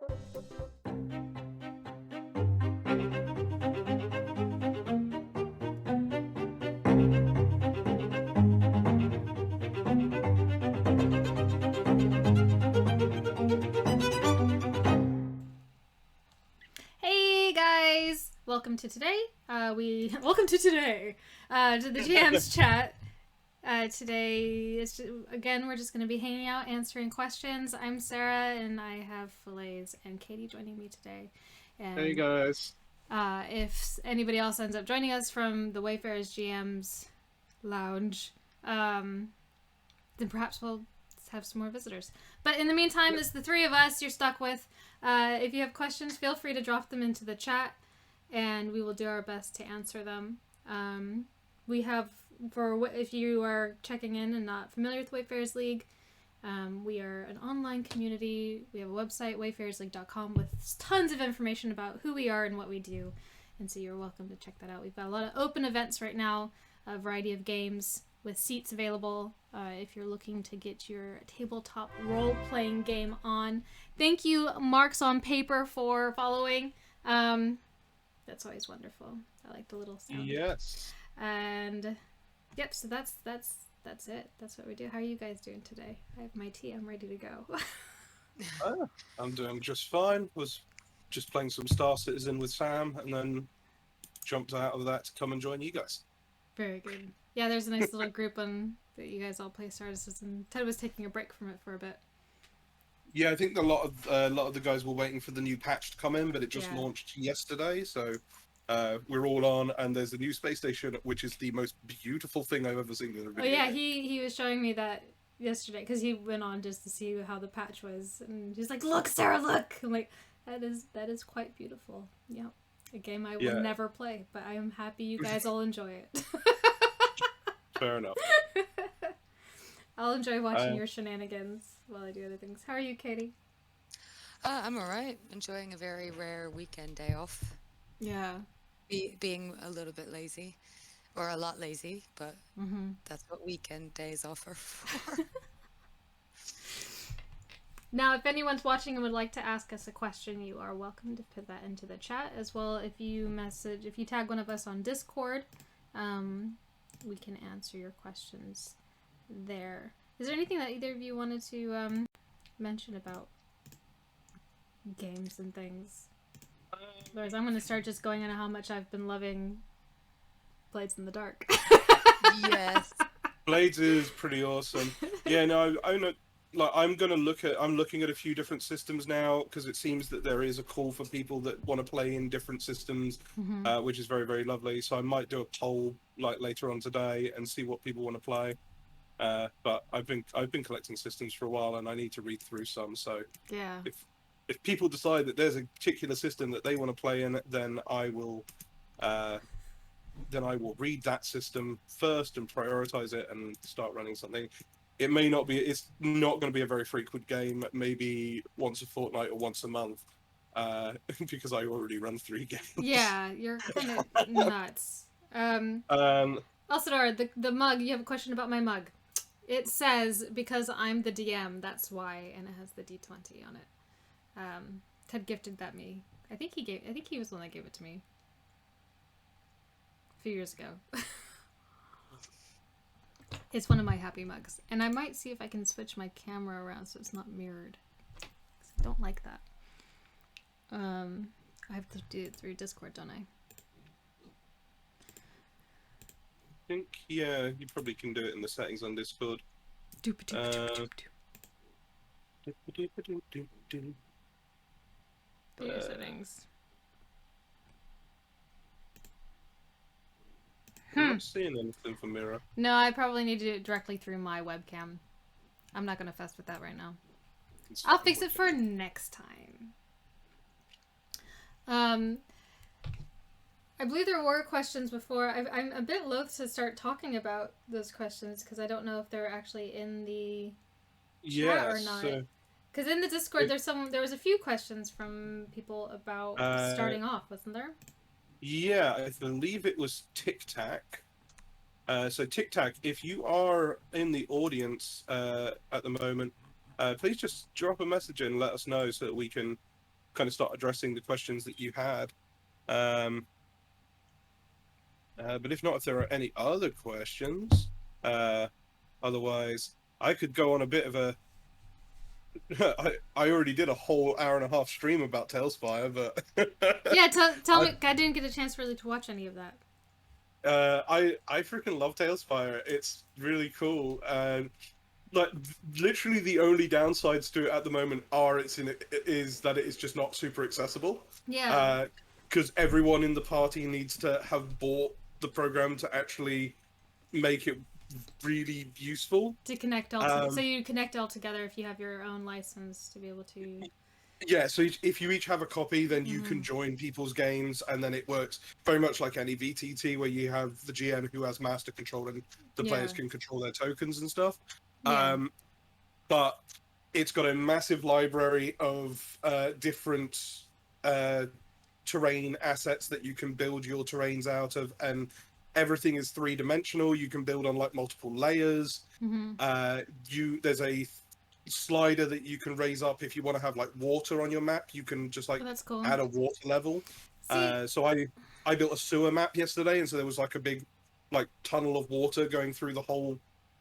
Hey guys, welcome to today. Welcome to today. To the GM's chat. Today is again we're just going to be hanging out, answering questions. I'm Sarah, and I have Fallaize and Katie joining me today. And, hey guys. If anybody else ends up joining us from the Wayfarers GM's lounge, then perhaps we'll have some more visitors. But in the meantime, it's the three of us you're stuck with. If you have questions, feel free to drop them into the chat, and we will do our best to answer them. We have, if you are checking in and not familiar with Wayfarers League, we are an online community. We have a website, wayfarersleague.com, with tons of information about who we are and what we do, and so you're welcome to check that out. We've got a lot of open events right now, a variety of games with seats available if you're looking to get your tabletop role-playing game on. Thank you, Marks on Paper, for following. That's always wonderful. I like the little sound. Yes. And yep, so that's it. That's what we do. How are you guys doing today? I have my tea. I'm ready to go. I'm doing just fine. Was just playing some Star Citizen with Sam, and then jumped out of that to come and join you guys. Very good. Yeah, there's a nice little group on that you guys all play Star Citizen. Ted was taking a break from it for a bit. Yeah, I think a lot of the guys were waiting for the new patch to come in, but it just launched yesterday, so we're all on. And there's a new space station, which is the most beautiful thing I've ever seen in a video. Oh yeah, he was showing me that yesterday because he went on just to see how the patch was, and he's like, "Look, Sarah, look!" I'm like, "That is quite beautiful." Yeah, a game I will never play, but I am happy you guys all enjoy it. Fair enough. I'll enjoy watching your shenanigans while I do other things. How are you, Katie? I'm alright. Enjoying a very rare weekend day off. Yeah. Being a little bit lazy. Or a lot lazy, but that's what weekend days off are for. Now, if anyone's watching and would like to ask us a question, you are welcome to put that into the chat. As well, if you tag one of us on Discord, we can answer your questions there. Is there anything that either of you wanted to mention about games and things? Otherwise, I'm going to start just going on how much I've been loving Blades in the Dark. Yes. Blades is pretty awesome. Yeah, no, I'm looking at a few different systems now, because it seems that there is a call for people that want to play in different systems, which is very, very lovely. So I might do a poll later on today and see what people want to play. But I've been collecting systems for a while, and I need to read through some. So yeah, if people decide that there's a particular system that they want to play in, then I will read that system first and prioritize it and start running something. It's not going to be a very frequent game, maybe once a fortnight or once a month, because I already run 3 games. Yeah, you're kind of nuts. Elsidor, the mug, you have a question about my mug. It says, because I'm the DM, that's why, and it has the D20 on it. Ted gifted that me. I think he was the one that gave it to me a few years ago. It's one of my happy mugs. And I might see if I can switch my camera around so it's not mirrored. 'Cause I don't like that. I have to do it through Discord, don't I? I think, yeah, you probably can do it in the settings on Discord. Video settings. I'm not seeing anything for mirror. No, I probably need to do it directly through my webcam. I'm not going to fuss with that right now. I'll fix it for next time. I believe there were questions before. I'm a bit loath to start talking about those questions because I don't know if they're actually in the chat or not. Because in the Discord, there was a few questions from people about starting off, wasn't there? Yeah, I believe it was Tic Tac. So Tic Tac, if you are in the audience at the moment, please just drop a message in and let us know so that we can kind of start addressing the questions that you had. But if not, if there are any other questions, otherwise I could go on a bit of a. I already did a whole hour and a half stream about Tailspire, but Yeah, tell me. I didn't get a chance really to watch any of that. I freaking love Tailspire. It's really cool. Like literally the only downsides to it at the moment is that it is just not super accessible. Yeah. Because everyone in the party needs to have bought the program to actually make it really useful. To connect all so you connect all together if you have your own license to be able to. Yeah, so if you each have a copy, then you can join people's games, and then it works very much like any VTT, where you have the GM who has master control, and the players can control their tokens and stuff. Yeah. But it's got a massive library of different terrain assets that you can build your terrains out of, and everything is 3-dimensional. You can build on like multiple layers. There's a slider that you can raise up if you want to have like water on your map. You can just like that's cool. add a water level. So I built a sewer map yesterday, and so there was like a big like tunnel of water going through the whole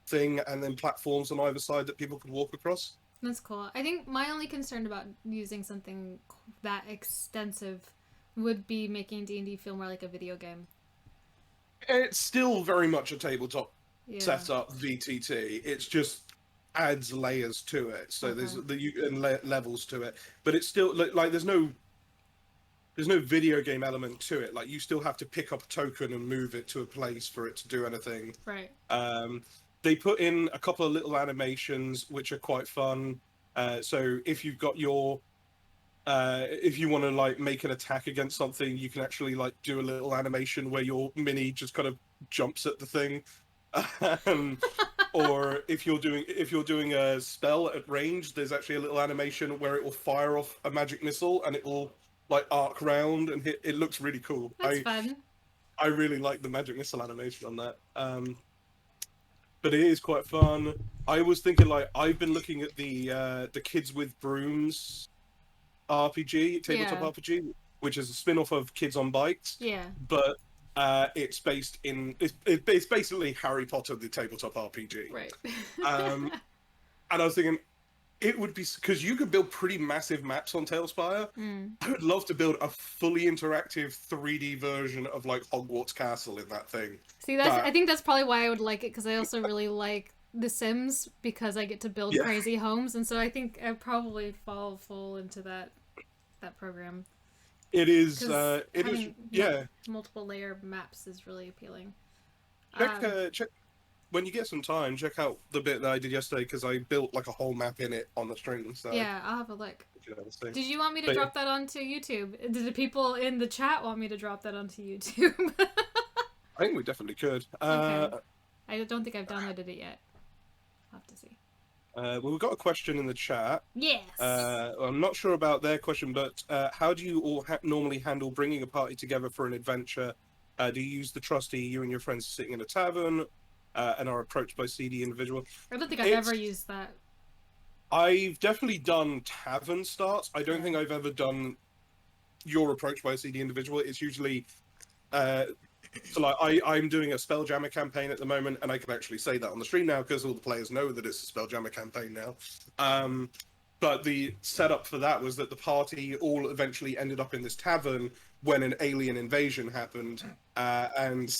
thing, and then platforms on either side that people could walk across. That's cool. I think my only concern about using something that extensive would be making D&D feel more like a video game. It's still very much a tabletop setup VTT. It's just adds layers to it, so there's levels to it, but it's still like there's no video game element to it. Like you still have to pick up a token and move it to a place for it to do anything. Right. They put in a couple of little animations which are quite fun. So if you've got your if you want to like make an attack against something, you can actually like do a little animation where your mini just kind of jumps at the thing. Or if you're doing a spell at range, there's actually a little animation where it will fire off a magic missile and it will like arc round and hit. It looks really cool. That's fun. I really like the magic missile animation on that. But it is quite fun. I was thinking like I've been looking at the Kids with Brooms RPG, tabletop RPG, which is a spin-off of Kids on Bikes. Yeah. But it's based in it's basically Harry Potter, the tabletop RPG. Right. And I was thinking it would be because you could build pretty massive maps on Tailspire. I would love to build a fully interactive 3D version of like Hogwarts Castle in that thing. See, I think that's probably why I would like it, because I also really like The Sims, because I get to build crazy homes, and so I think I'd probably fall full into that program. It is multiple layer maps is really appealing. Check when you get some time, check out the bit that I did yesterday, because I built like a whole map in it on the stream. So yeah, I'll have a look. Did you want me to drop that onto YouTube? Did the people in the chat want me to drop that onto YouTube? I think we definitely could. Okay. I don't think I've downloaded it yet. I'll have to see. Well, we've got a question in the chat. Yes. I'm not sure about their question, but how do you all normally handle bringing a party together for an adventure? Do you use the trusty, you and your friends sitting in a tavern, and are approached by CD individual? I don't think I've ever used that. I've definitely done tavern starts. I don't think I've ever done you're approached by a CD individual. It's usually... So like I'm doing a Spelljammer campaign at the moment, and I can actually say that on the stream now because all the players know that it's a Spelljammer campaign now. But the setup for that was that the party all eventually ended up in this tavern when an alien invasion happened, and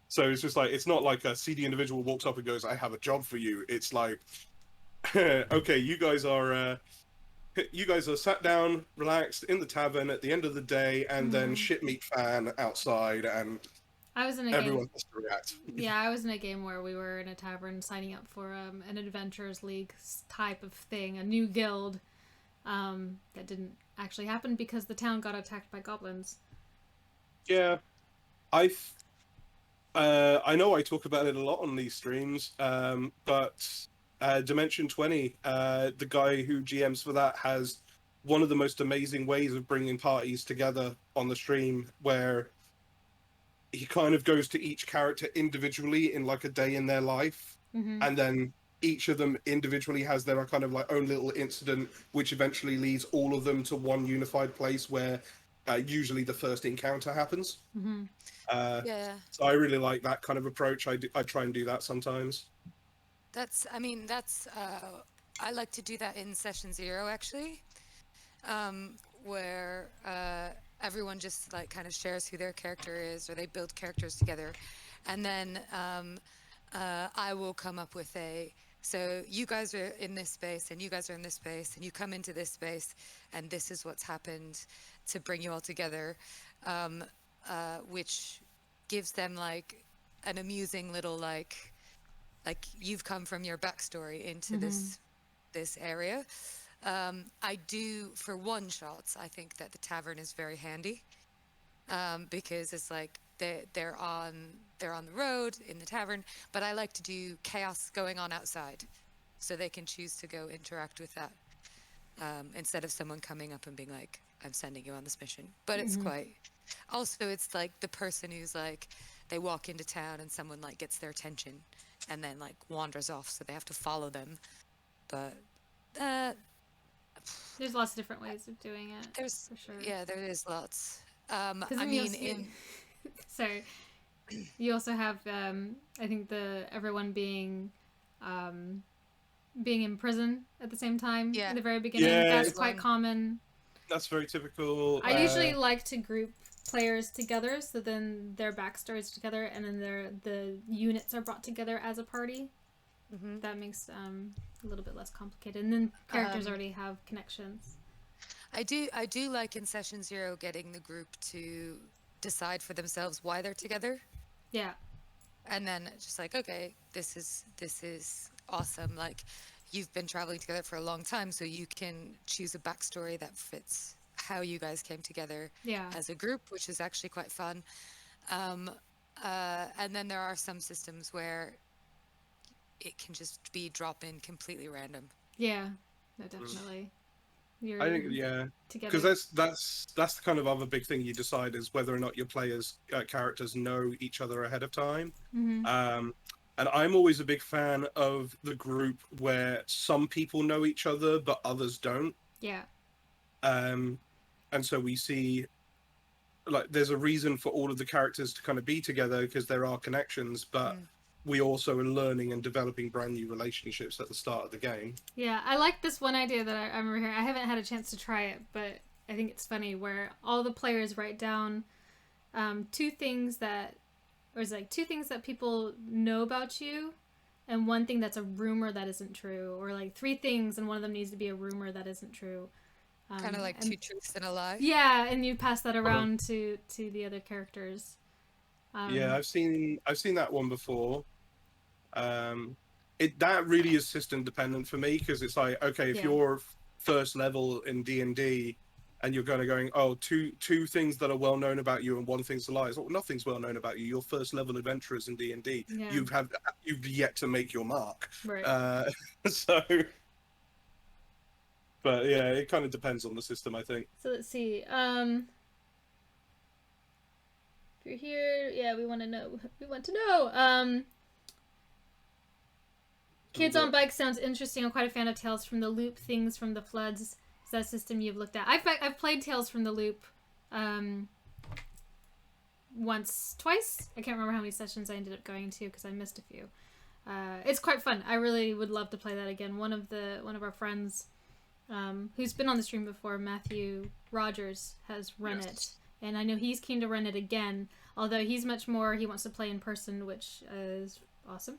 so it's just like it's not like a CD individual walks up and goes, "I have a job for you." It's like, okay, you guys are sat down, relaxed in the tavern at the end of the day, and then shit meat fan outside, and everyone has to react. Yeah, I was in a game where we were in a tavern signing up for an Adventurers League type of thing, a new guild that didn't actually happen because the town got attacked by goblins. Yeah, I know I talk about it a lot on these streams, but Dimension 20, the guy who GMs for that, has one of the most amazing ways of bringing parties together on the stream, where he kind of goes to each character individually in like a day in their life, and then each of them individually has their kind of like own little incident, which eventually leads all of them to one unified place where usually the first encounter happens. Yeah. So I really like that kind of approach. I try and do that sometimes. That's, I mean, that's, I like to do that in session 0, actually, where everyone just like kind of shares who their character is, or they build characters together. And then I will come up with so you guys are in this space and you guys are in this space and you come into this space and this is what's happened to bring you all together, which gives them like an amusing little like you've come from your backstory into this area. I do, for one shots, I think that the tavern is very handy, because it's like they're on the road in the tavern, but I like to do chaos going on outside, so they can choose to go interact with that, instead of someone coming up and being like, I'm sending you on this mission. But it's quite, also it's like the person who's like, they walk into town and someone like gets their attention and then like wanders off, so they have to follow them. But there's lots of different ways of doing it. there's, for sure. yeah, there is lots. 'Cause I then mean, sorry, you also have I think everyone being in prison at the same time Yeah. at the very beginning. Yeah, That's quite common. That's very typical. I usually like to group players together, so then their backstories together, and then the units are brought together as a party. That makes a little bit less complicated, and then characters already have connections. I do like in session 0 getting the group to decide for themselves why they're together. Yeah. And then just like, okay, this is awesome. Like, you've been traveling together for a long time, so you can choose a backstory that fits how you guys came together as a group, which is actually quite fun. And then there are some systems where it can just be drop-in completely random. Yeah, no, definitely. I think because that's the kind of other big thing you decide is whether or not your players' characters know each other ahead of time. And I'm always a big fan of the group where some people know each other but others don't. Yeah. And so we see like there's a reason for all of the characters to kind of be together because there are connections, but we also are learning and developing brand new relationships at the start of the game. Yeah, I like this one idea that I remember here. I haven't had a chance to try it, but I think it's funny where all the players write down two things that people know about you, and one thing that's a rumor that isn't true, or like 3 things and one of them needs to be a rumor that isn't true. Kind of like 2 truths and a lie. Yeah, and you pass that around to the other characters. Yeah, I've seen that one before. That really is system dependent for me because it's like, okay, if you're first level in D&D and you're going, two things that are well known about you and one thing's a lie. Well, nothing's well known about you. You're first level adventurers in D&D. Yeah. You've yet to make your mark. Right. But yeah, it kind of depends on the system, I think. So let's see. If you're here, we want to know. Kids on Bikes sounds interesting. I'm quite a fan of Tales from the Loop. Things from the Floods. Is that a system you've looked at? I've played Tales from the Loop twice. I can't remember how many sessions I ended up going to because I missed a few. It's quite fun. I really would love to play that again. One of our friends, who's been on the stream before, Matthew Rogers, has run it, and I know he's keen to run it again. Although he wants to play in person, which is awesome.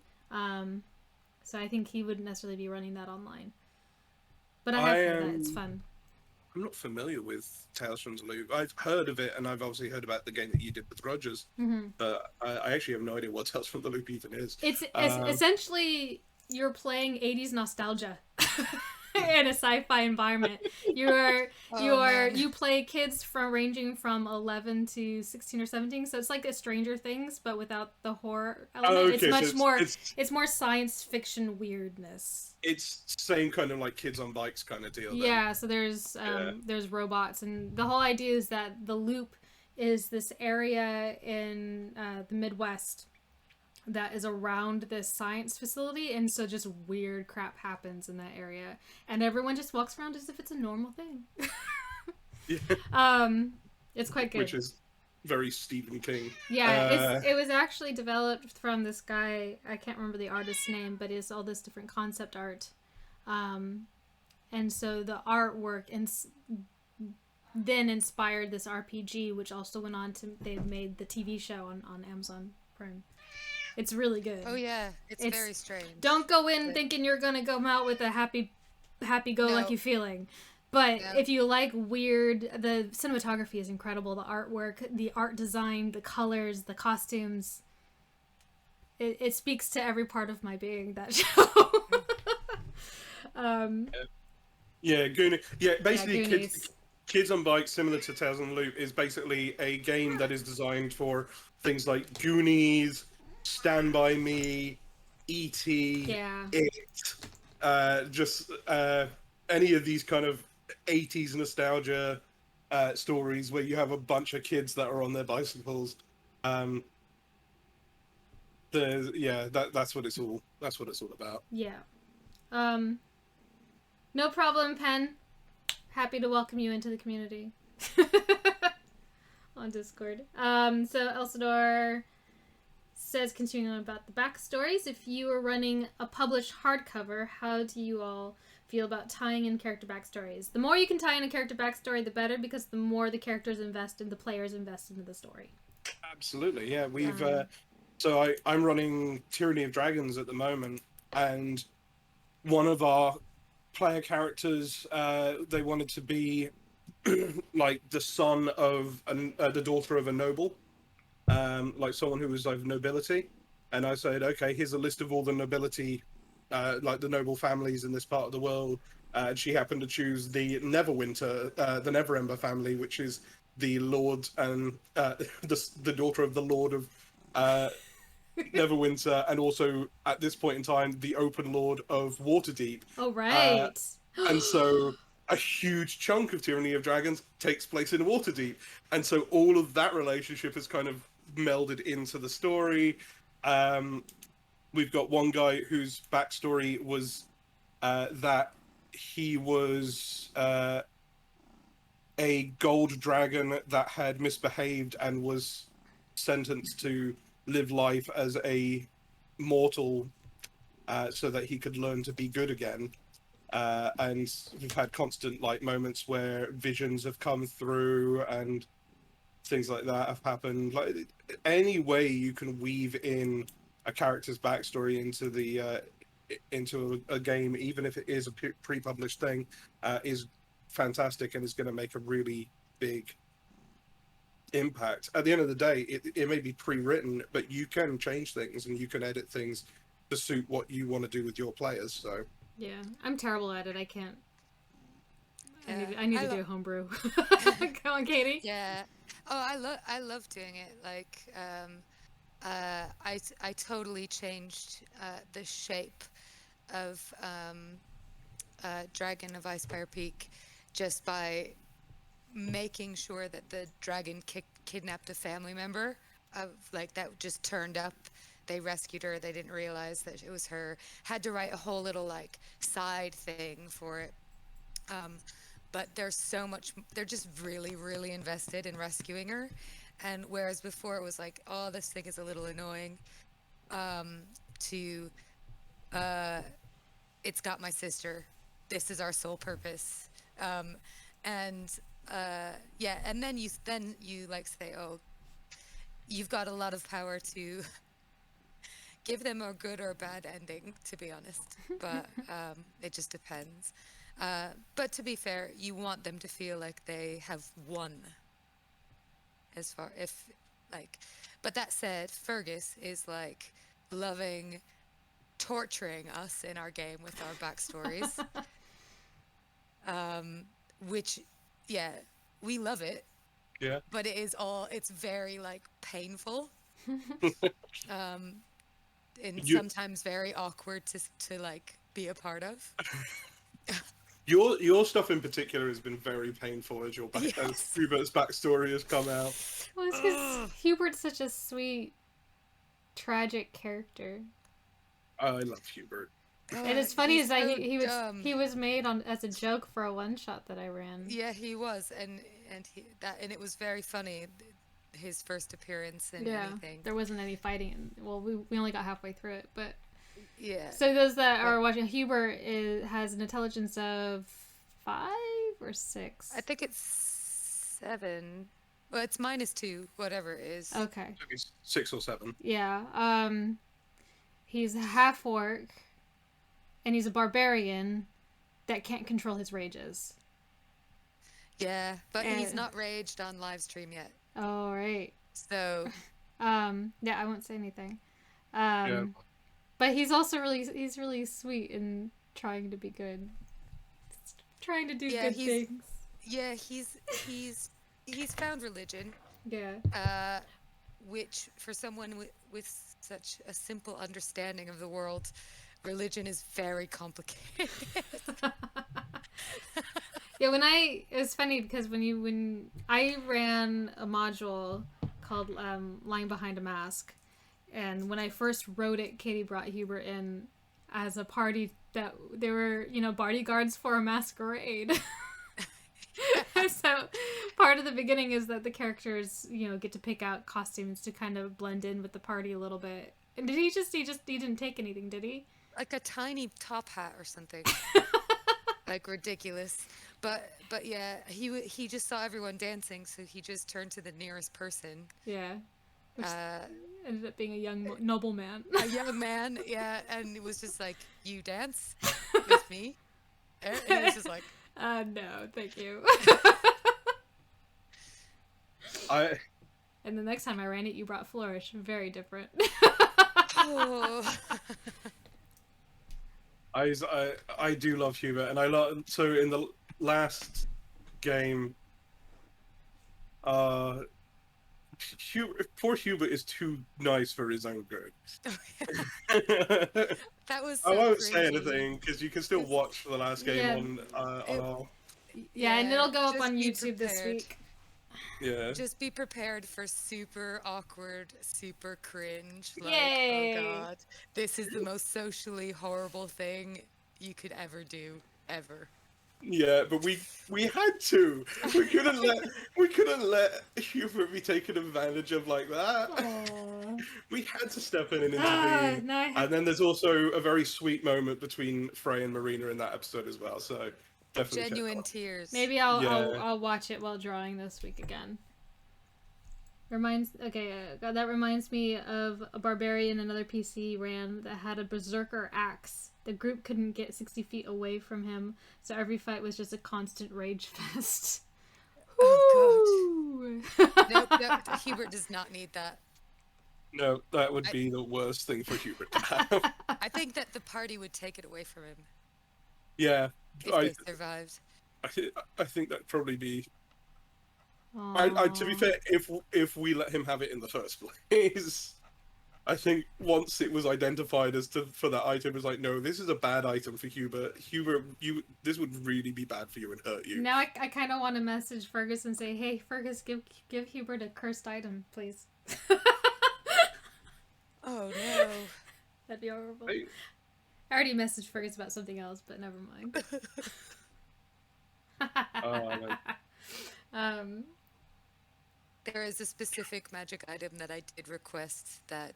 So I think he wouldn't necessarily be running that online. But I have heard that. It's fun. I'm not familiar with Tales from the Loop. I've heard of it, and I've obviously heard about the game that you did with Rogers. But I actually have no idea what Tales from the Loop even is. It's essentially you're playing 80s nostalgia in a sci-fi environment. You play kids ranging from 11 to 16 or 17, so it's like a Stranger Things but without the horror element. It's more science fiction weirdness. It's same kind of like Kids on Bikes kind of deal. Yeah, so there's robots, and the whole idea is that the Loop is this area in the Midwest that is around this science facility, and so just weird crap happens in that area, and everyone just walks around as if it's a normal thing. Yeah. It's quite good. Which is very Stephen King. Yeah, it was actually developed from this guy. I can't remember the artist's name, but it's all this different concept art, and so the artwork then inspired this RPG, which also went on to they made the TV show on Amazon Prime. It's really good. Oh yeah, it's very strange. Don't go in thinking you're gonna come out with a happy-go-lucky feeling. But if you like weird, the cinematography is incredible. The artwork, the art design, the colors, the costumes. It speaks to every part of my being, that show. Goonies. Yeah, basically Goonies. Kids on Bikes, similar to Tales on the Loop, is basically a game that is designed for things like Goonies, Stand By Me, E.T., It, any of these kind of 80s nostalgia stories where you have a bunch of kids that are on their bicycles. That's what it's all about. Yeah. No problem, Pen. Happy to welcome you into the community. On Discord. So Elsador says, continuing on about the backstories, if you are running a published hardcover, how do you all feel about tying in character backstories? The more you can tie in a character backstory, the better, because the more the characters invest in the players invest into the story. Absolutely, yeah. We've I'm running Tyranny of Dragons at the moment, and one of our player characters, they wanted to be like the son of the daughter of a noble, like someone who was of nobility. And I said, okay, here's a list of all the nobility, like the noble families in this part of the world. And she happened to choose the Neverwinter, the Neverember family, which is the lord and the daughter of the lord of Neverwinter, and also at this point in time the open lord of Waterdeep. Oh, right. And so a huge chunk of Tyranny of Dragons takes place in Waterdeep, and so all of that relationship is kind of melded into the story. We've got one guy whose backstory was that he was a gold dragon that had misbehaved and was sentenced to live life as a mortal so that he could learn to be good again. And we've had constant like moments where visions have come through and things like that have happened. Like any way you can weave in a character's backstory into the into a game, even if it is a pre-published thing, is fantastic and is going to make a really big impact. At the end of the day, it may be pre-written, but you can change things and you can edit things to suit what you want to do with your players. So yeah, I'm terrible at it. I can't. Yeah. I need to do homebrew. Go on, Katie. Yeah. Oh, I love doing it. Like, I totally changed the shape of Dragon of Icefire Peak just by making sure that the dragon kidnapped a family member of like that just turned up. They rescued her. They didn't realize that it was her. Had to write a whole little like side thing for it. But there's so much. They're just really, really invested in rescuing her. And whereas before it was like, oh, this thing is a little annoying. It's got my sister. This is our sole purpose. And then you like say, oh, you've got a lot of power to give them a good or bad ending, to be honest. But it just depends. But to be fair, you want them to feel like they have won. But that said, Fergus is like loving torturing us in our game with our backstories. Which, yeah, we love it. yeah. But it's very like painful. And sometimes very awkward to like be a part of. Your stuff in particular has been very painful as as Hubert's backstory has come out. Well, it's because Hubert's such a sweet tragic character. I love Hubert. And it's funny He's is that so he was dumb. he was made on as a joke for a one shot that I ran. Yeah, he was, and it was very funny, his first appearance and anything. There wasn't any fighting. Well, we only got halfway through it, but Yeah. so those that are watching, Hubert has an intelligence of 5 or 6. I think it's 7. Well, it's -2, whatever it is. Okay. Maybe 6 or 7. Yeah. He's a half orc, and he's a barbarian that can't control his rages. Yeah, but he's not raged on live stream yet. Oh, right. So. Yeah, I won't say anything. But he's also really sweet and trying to be good. Trying to do good things. Yeah, he's found religion. Yeah. Which for someone with such a simple understanding of the world, religion is very complicated. Yeah, it was funny because when I ran a module called Lying Behind a Mask, and when I first wrote it, Katie brought Hubert in as a party that they were, bodyguards for a masquerade. So part of the beginning is that the characters, get to pick out costumes to kind of blend in with the party a little bit. And he didn't take anything, did he? Like a tiny top hat or something. Like ridiculous. But yeah, he just saw everyone dancing, so he just turned to the nearest person. Yeah. Which ended up being a young nobleman. A young man, yeah, and it was just like, you dance with me? And he was just like, no, thank you. And the next time I ran it, you brought Flourish. Very different. oh. I do love Hubert, and I love. So in the last game, poor Hubert is too nice for his own good. That was. So I won't cringy. say anything because you can still watch the last game on our. Yeah, and it'll go up just on be YouTube this prepared. week. Yeah. Just be prepared for super awkward, super cringe. Like, Yay! oh god, this is the most socially horrible thing you could ever do, ever. Yeah, but we had to. We couldn't let Hubert be taken advantage of like that. Aww. We had to step in and intervene. And then there's also a very sweet moment between Frey and Marina in that episode as well. So definitely check Genuine that out. tears. Maybe I'll watch it while drawing this week again. That reminds me of a barbarian another PC ran that had a berserker axe. The group couldn't get 60 feet away from him, so every fight was just a constant rage fest. Oh god. Nope, Hubert does not need that. No, that would be the worst thing for Hubert to have. I think that the party would take it away from him Yeah, if they survived. I think that'd probably be. Aww. To be fair, if we let him have it in the first place, I think once it was identified for that item, it was like, no, this is a bad item for Hubert. Hubert, this would really be bad for you and hurt you. Now I kind of want to message Fergus and say, hey, Fergus, give Hubert a cursed item, please. Oh no. That'd be horrible. Hey. I already messaged Fergus about something else, but never mind. There is a specific magic item that I did request that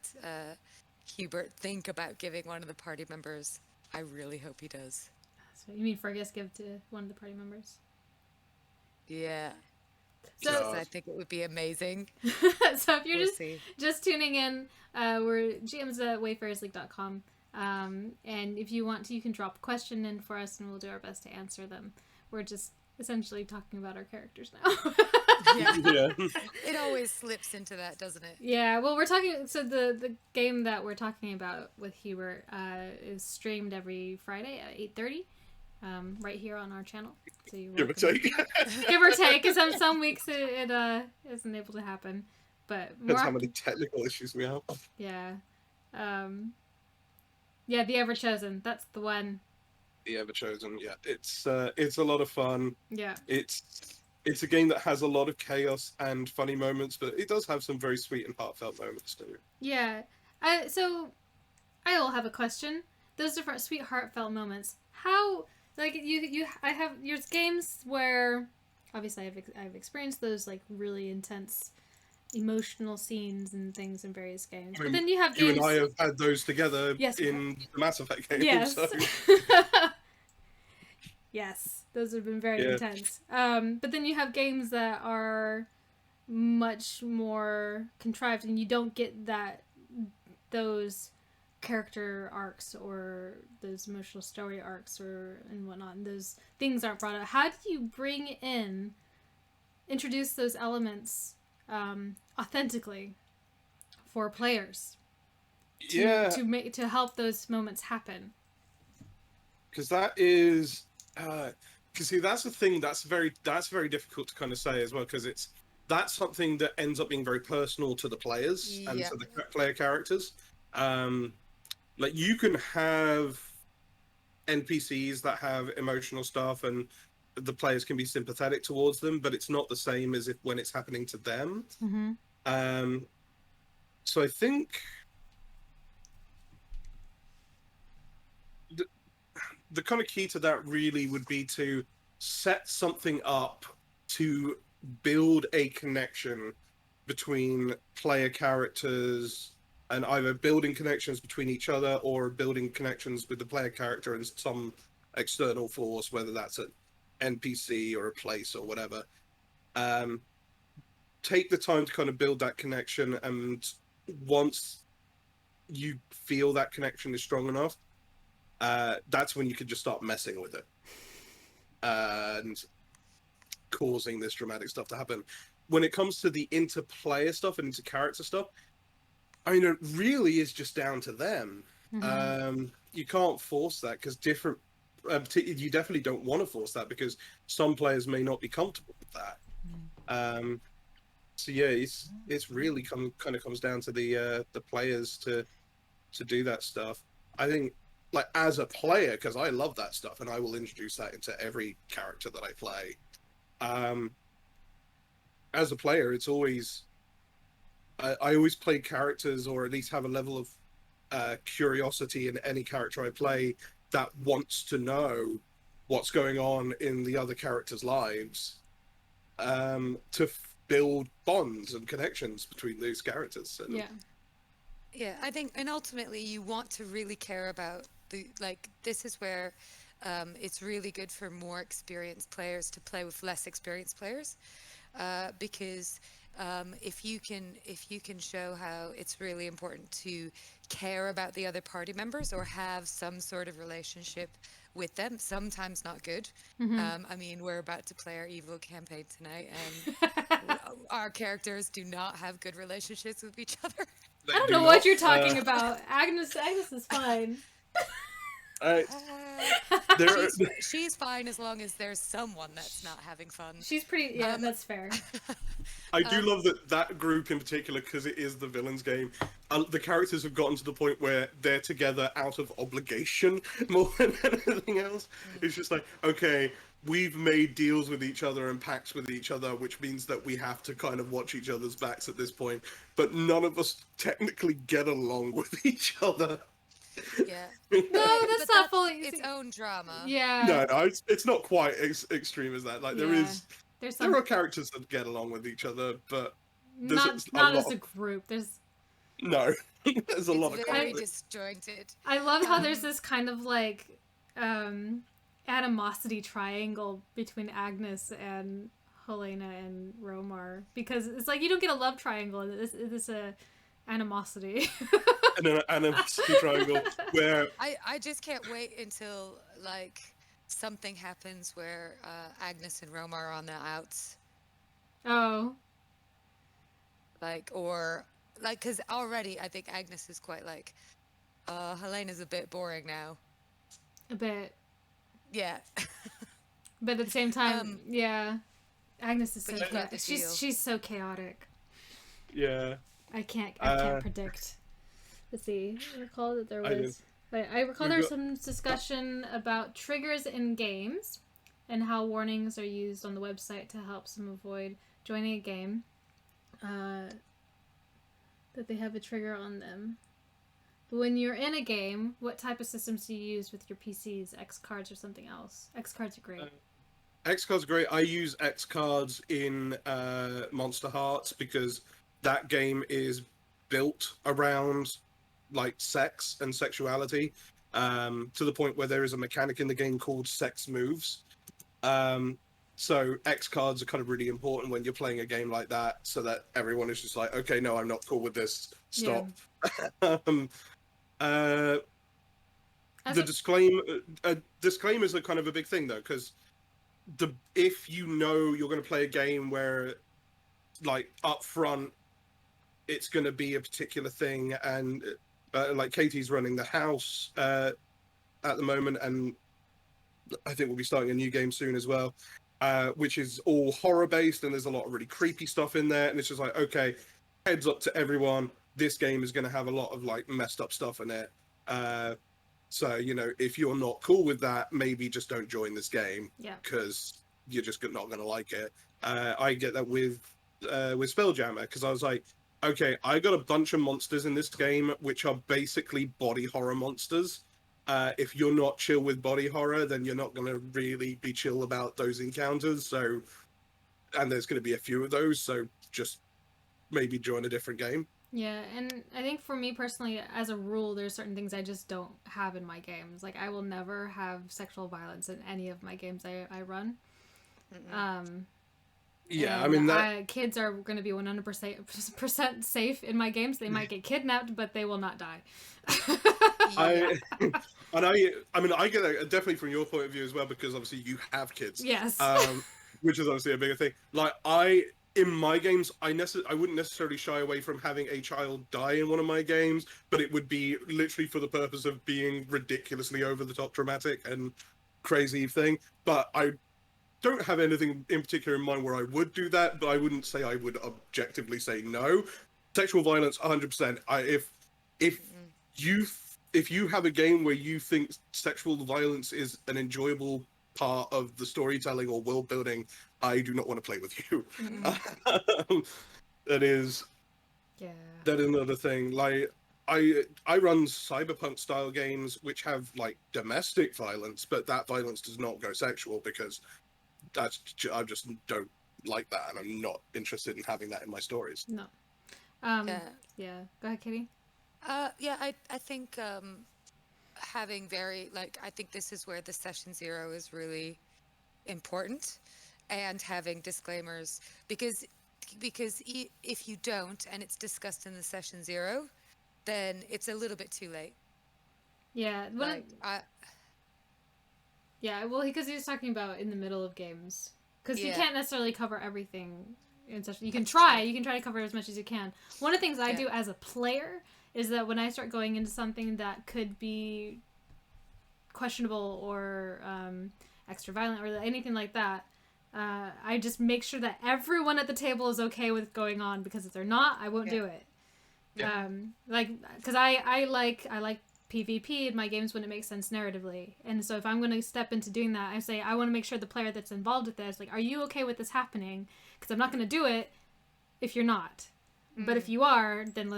Hubert think about giving one of the party members. I really hope he does. So you mean Fergus give to one of the party members? Yeah. So Because I think it would be amazing. so if you're We'll see. just tuning in, we're GMs at wayfarersleague.com. And if you want to, you can drop a question in for us and we'll do our best to answer them. We're just essentially talking about our characters now. Yeah. Yeah. It always slips into that, doesn't it? Yeah, well, we're talking. So the game that we're talking about with Hubert is streamed every Friday at 8:30, right here on our channel. So you're Give or welcome. take. Give or take, because some weeks it isn't able to happen, but Depends how many technical issues we have. yeah, yeah, the Ever Chosen. That's the one. The Ever Chosen, yeah, it's a lot of fun. Yeah. It's a game that has a lot of chaos and funny moments, but it does have some very sweet and heartfelt moments too. Yeah. So I will have a question. Those different sweet heartfelt moments. How, like, I have your games where, obviously I've experienced those like really intense emotional scenes and things in various games. I But mean, then you have you games. and I have had those together Yes. in the Mass Effect game. Yes. So, Yes, those have been very Yeah. intense. But then you have games that are much more contrived, and you don't get those character arcs or those emotional story arcs and whatnot. And those things aren't brought up. How do you introduce those elements authentically for players to help those moments happen? Because that is, because see, that's the thing that's very difficult to kind of say as well, because that's something that ends up being very personal to the players and Yeah. to the player characters. Like you can have NPCs that have emotional stuff and the players can be sympathetic towards them, but it's not the same as when it's happening to them. Mm-hmm. So I think the kind of key to that really would be to set something up to build a connection between player characters, and either building connections between each other or building connections with the player character and some external force, whether that's an NPC or a place or whatever. Take the time to kind of build that connection, and once you feel that connection is strong enough, that's when you can just start messing with it and causing this dramatic stuff to happen. When it comes to the interplayer stuff and inter-character stuff, I mean, it really is just down to them. Mm-hmm. You can't force that because you definitely don't want to force that because some players may not be comfortable with that. So yeah, it's really kind of comes down to the players to do that stuff. I think, like, as a player, because I love that stuff and I will introduce that into every character that I play. As a player, it's always I always play characters, or at least have a level of curiosity in any character I play that wants to know what's going on in the other characters' lives, to build bonds and connections between those characters. And, Yeah, I think, and ultimately you want to really care about this is where it's really good for more experienced players to play with less experienced players, because if you can show how it's really important to care about the other party members or have some sort of relationship with them, sometimes not good. Mm-hmm. I mean, we're about to play our evil campaign tonight, and our characters do not have good relationships with each other. I don't know what you're talking about. Agnes is fine. She's fine as long as there's someone that's not having fun. She's pretty. Yeah, that's fair. I do love that group in particular because it is the villains game. The characters have gotten to the point where they're together out of obligation more than anything else. It's just like, okay, we've made deals with each other and pacts with each other, which means that we have to kind of watch each other's backs at this point. But none of us technically get along with each other. Yeah. No, that's not fully its own drama. Yeah. No, it's not quite as extreme as that. Like there are characters that get along with each other, but not as a group. There's a lot of very disjointed. I love how there's this kind of like animosity triangle between Agnes and Helena and Romar, because it's like you don't get a love triangle. This animosity. An animosity triangle where I just can't wait until like something happens where Agnes and Roma are on the outs. Oh. Because already I think Agnes is quite like, Helena's a bit boring now. A bit. Yeah. But at the same time, yeah, Agnes is so chaotic. She's so chaotic. Yeah. I can't predict. Let's see. I recall that there was. I recall there was some discussion about triggers in games and how warnings are used on the website to help some avoid joining a game. That they have a trigger on them. when you're in a game, what type of systems do you use with your PCs? X cards or something else? X cards are great. X cards are great. I use X cards in Monster Hearts because that game is built around like sex and sexuality, to the point where there is a mechanic in the game called sex moves. Um, so X cards are kind of really important when you're playing a game like that, so that everyone is just like, okay, no, I'm not cool with this. Stop. Yeah. um, uh, disclaimers are kind of a big thing though, because if you know you're going to play a game where, like, up front, it's going to be a particular thing, and like Katie's running the house at the moment, and I think we'll be starting a new game soon as well, which is all horror based, and there's a lot of really creepy stuff in there, and it's just like, okay, heads up to everyone, this game is going to have a lot of like messed up stuff in it. So, if you're not cool with that, maybe just don't join this game. Yeah. Because you're just not going to like it. I get that with Spelljammer, because I was like, okay, I got a bunch of monsters in this game which are basically body horror monsters. If you're not chill with body horror, then you're not going to really be chill about those encounters. So, and there's going to be a few of those, so just maybe join a different game. Yeah, and I think for me personally, as a rule, there's certain things I just don't have in my games. Like, I will never have sexual violence in any of my games I run. Yeah, I mean, kids are going to be 100% safe in my games. They might get kidnapped, but they will not die. I mean, I get that definitely from your point of view as well, because obviously you have kids. Yes. Which is obviously a bigger thing. Like, in my games, I wouldn't necessarily shy away from having a child die in one of my games, but it would be literally for the purpose of being ridiculously over the top dramatic and crazy thing. But I don't have anything in particular in mind where I would do that, but I wouldn't say I would objectively say no. Sexual violence, 100%. If you have a game where you think sexual violence is an enjoyable part of the storytelling or world building, I do not want to play with you. That is another thing. Like, I run cyberpunk style games which have like domestic violence, but that violence does not go sexual, because I just don't like that, and I'm not interested in having that in my stories. No. Yeah. Go ahead, Kitty. Yeah, I think having I think this is where the session zero is really important, and having disclaimers, because if you don't and it's discussed in the session zero, then it's a little bit too late. Yeah. Yeah, well, because he was talking about in the middle of games, because you can't necessarily cover everything in session. You can try to cover as much as you can. One of the things I do as a player is that when I start going into something that could be questionable or extra violent or anything like that, I just make sure that everyone at the table is okay with going on, because if they're not, I won't do it. Yeah. Because I like PvP in my games when it makes sense narratively, and so if I'm going to step into doing that, I say I want to make sure the player that's involved with this, like, are you okay with this happening? Because I'm not going to do it if you're not. But if you are, then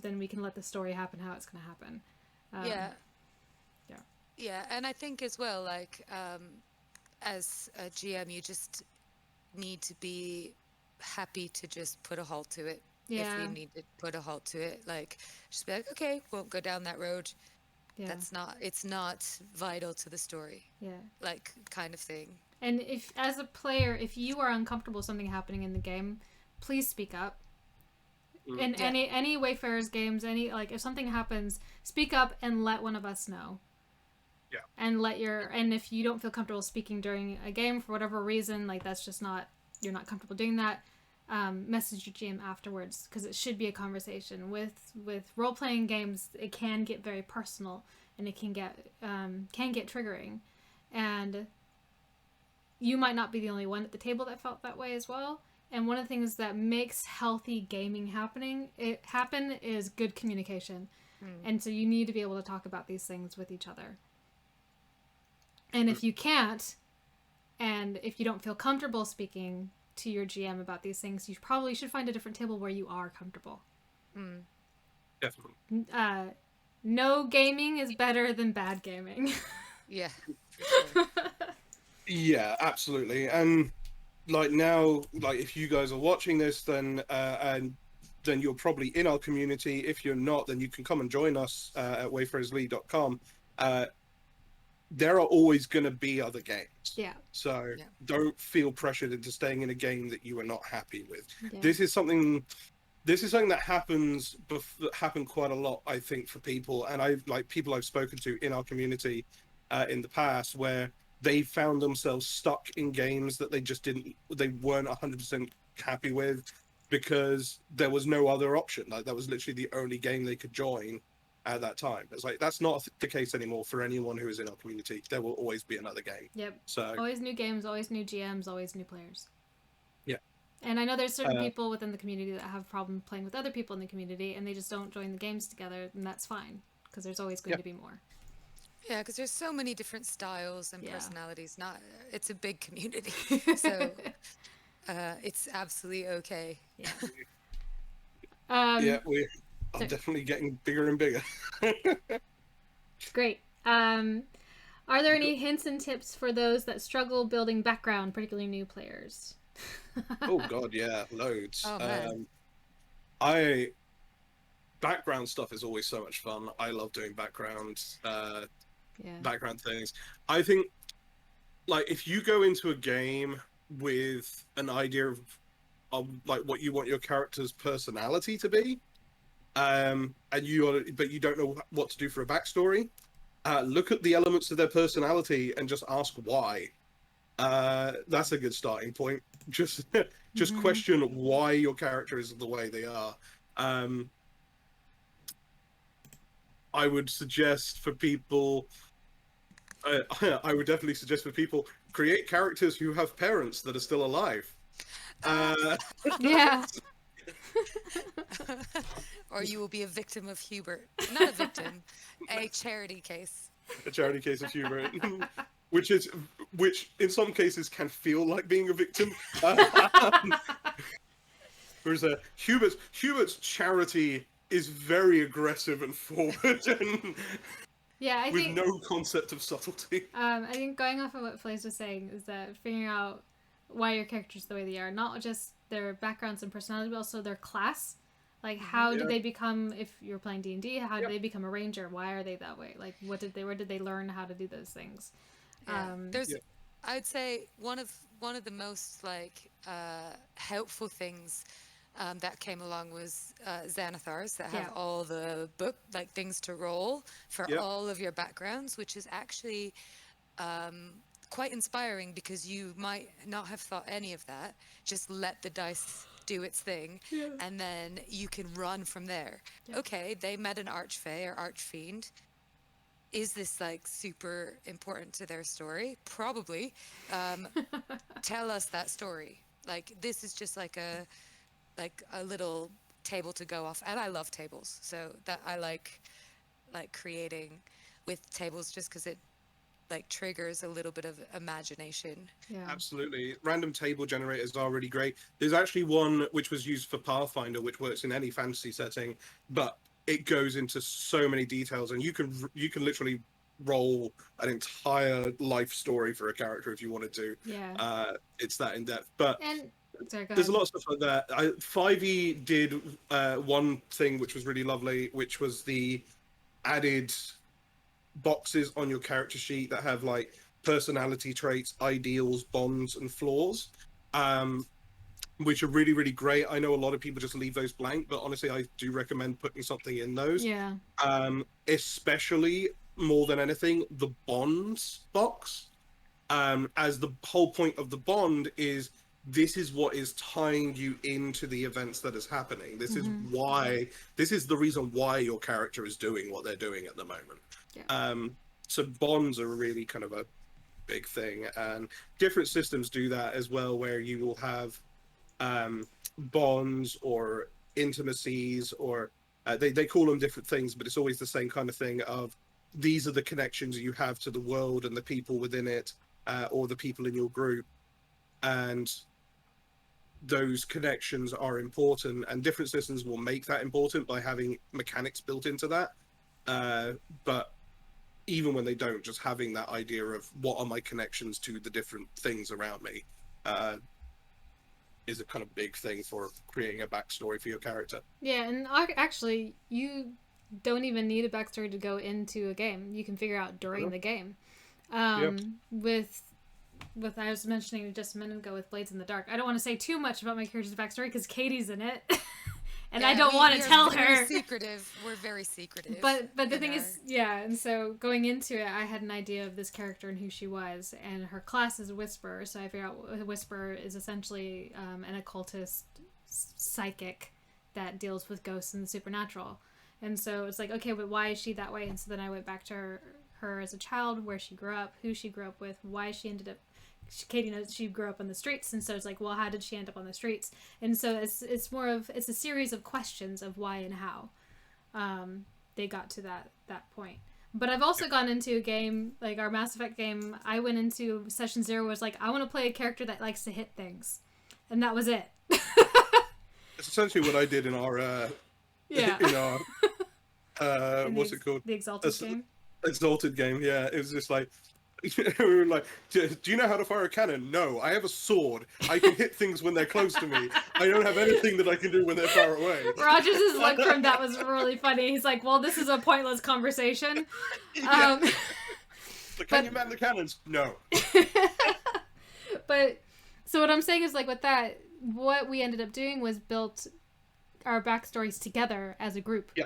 then we can let the story happen how it's going to happen. Yeah, and I think as well, like, as a GM, you just need to be happy to just put a halt to it. Yeah. If you need to put a halt to it, like, just be like, okay, won't go down that road. Yeah. It's not vital to the story. Yeah. Like, kind of thing. And if, as a player, if you are uncomfortable with something happening in the game, please speak up. In any Wayfarers games, if something happens, speak up and let one of us know. Yeah. And if you don't feel comfortable speaking during a game for whatever reason, like, that's just you're not comfortable doing that, message your GM afterwards, because it should be a conversation. With role-playing games, it can get very personal, and it can get triggering, and you might not be the only one at the table that felt that way as well. And one of the things that makes healthy gaming happen is good communication. And so you need to be able to talk about these things with each other. And if you can't, and if you don't feel comfortable speaking to your GM about these things, you probably should find a different table where you are comfortable. Definitely. no gaming is better than bad gaming. Yeah, for sure. Yeah, absolutely. And like now, like if you guys are watching this, and then you're probably in our community. If you're not, then you can come and join us at wayfarerslee.com. There are always going to be other games. Yeah. So Yeah. don't feel pressured into staying in a game that you are not happy with. Yeah. This is something that happens that happened quite a lot, I think, for people, and people I've spoken to in our community in the past, where they found themselves stuck in games that they weren't 100% happy with, because there was no other option. Like that was literally the only game they could join at that time. It's like that's not the case anymore for anyone who is in our community. There will always be another game. Yep. So Always new games, always new GMs, always new players. yeah. And I know there's certain people within the community that have a problem playing with other people in the community, and they just don't join the games together, and that's fine, because there's always going to be more. Yeah, because there's so many different styles and Yeah. personalities. It's a big community, so it's absolutely okay. Yeah. Yeah, we are definitely getting bigger and bigger. Great. Are there any hints and tips for those that struggle building background, particularly new players? Oh God, yeah, loads. Oh man. Background stuff is always so much fun. I love doing background things. I think, like, if you go into a game with an idea of like what you want your character's personality to be, but you don't know what to do for a backstory, look at the elements of their personality and just ask why. That's a good starting point. Just question why your character is the way they are. I would suggest for people. I would definitely suggest for people, create characters who have parents that are still alive. Yeah. Or you will be a victim of Hubert. Not a victim, a charity case. A charity case of Hubert, which in some cases can feel like being a victim. Whereas Hubert's charity is very aggressive and forward, and Yeah, with no concept of subtlety. I think going off of what Fallaize was saying is that figuring out why your characters the way they are, not just their backgrounds and personality, but also their class. Like, how did they become? If you're playing D&D, how did they become a ranger? Why are they that way? Like, where did they learn how to do those things? Yeah. I'd say one of the most like helpful things that came along was Xanathars that have all the book like things to roll for all of your backgrounds, which is actually quite inspiring, because you might not have thought any of that. Just let the dice do its thing, and then you can run from there. Okay, they met an archfey or archfiend. Is this like super important to their story? Probably. Tell us that story. Like, this is just like a little table to go off, and I love tables, so that I like creating with tables, just because it like triggers a little bit of imagination. Yeah. Absolutely. Random table generators are really great. There's actually one which was used for Pathfinder, which works in any fantasy setting, but it goes into so many details, and you can literally roll an entire life story for a character if you wanted to. Yeah. It's that in depth. But sorry, go there's a ahead. lot of stuff like that. 5e did one thing which was really lovely, which was the added boxes on your character sheet that have like personality traits, ideals, bonds, and flaws, which are really, really great. I know a lot of people just leave those blank, but honestly, I do recommend putting something in those. Yeah. Especially more than anything, the bonds box, as the whole point of the bond is this is what is tying you into the events that is happening. This is the reason why your character is doing what they're doing at the moment. Yeah. So bonds are really kind of a big thing, and different systems do that as well, where you will have bonds or intimacies, or they call them different things, but it's always the same kind of thing of these are the connections you have to the world and the people within it, or the people in your group, and those connections are important, and different systems will make that important by having mechanics built into that. But even when they don't, just having that idea of what are my connections to the different things around me is a kind of big thing for creating a backstory for your character. Yeah, and actually, you don't even need a backstory to go into a game. You can figure out during the game. With I was mentioning just a minute ago with Blades in the Dark. I don't want to say too much about my character's backstory because Katie's in it, and Yeah, I don't want to tell her. Secretive. We're very secretive. But the thing is, yeah, and so going into it, I had an idea of this character and who she was, and her class is a Whisperer, so I figured out a Whisperer is essentially an occultist psychic that deals with ghosts and the supernatural. And so it's like, okay, but why is she that way? And so then I went back to her as a child, where she grew up, who she grew up with, why she ended up. Katie knows she grew up on the streets, and so it's like, well, how did she end up on the streets? And so it's more of it's a series of questions of why and how they got to that point. But I've also gone into a game like our Mass Effect game. I went into session 0 was like, I want to play a character that likes to hit things, and that was it. It's essentially what I did in our what's it called? The Exalted game. Exalted game, yeah. It was just like we were like, do you know how to fire a cannon? No, I have a sword. I can hit things when they're close to me. I don't have anything that I can do when they're far away. Rogers' look from that was really funny. He's like, well, this is a pointless conversation. Yeah. Can you man the cannons? No. But, so what I'm saying is, like, with that, what we ended up doing was built our backstories together as a group. Yeah.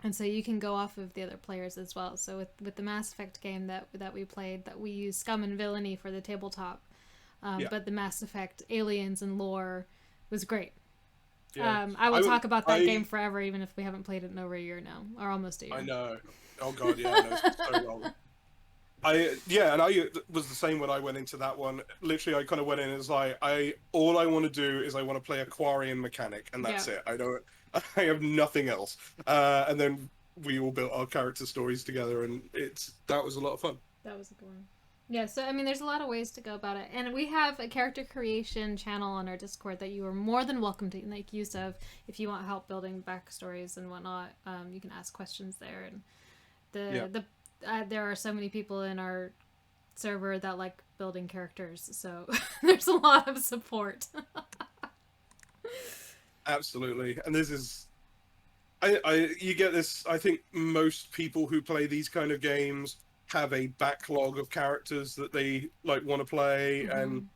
And so you can go off of the other players as well. So with the Mass Effect game that we played, that we used Scum and Villainy for the tabletop. But the Mass Effect aliens and lore was great. Yeah. I will talk about that game forever, even if we haven't played it in over a year now, or almost a year. I know. Oh god, yeah, I know. It's so long. I was the same when I went into that one. Literally, I kind of went in and was like, all I want to do is I want to play a Quarian mechanic, and that's it. I have nothing else. And then we all built our character stories together, and that was a lot of fun. That was a good one. Yeah, so I mean, there's a lot of ways to go about it, and we have a character creation channel on our Discord that you are more than welcome to make use of if you want help building backstories and whatnot. You can ask questions there, and there are so many people in our server that like building characters, so there's a lot of support. Absolutely, and this is, you get this. I think most people who play these kind of games have a backlog of characters that they like want to play, and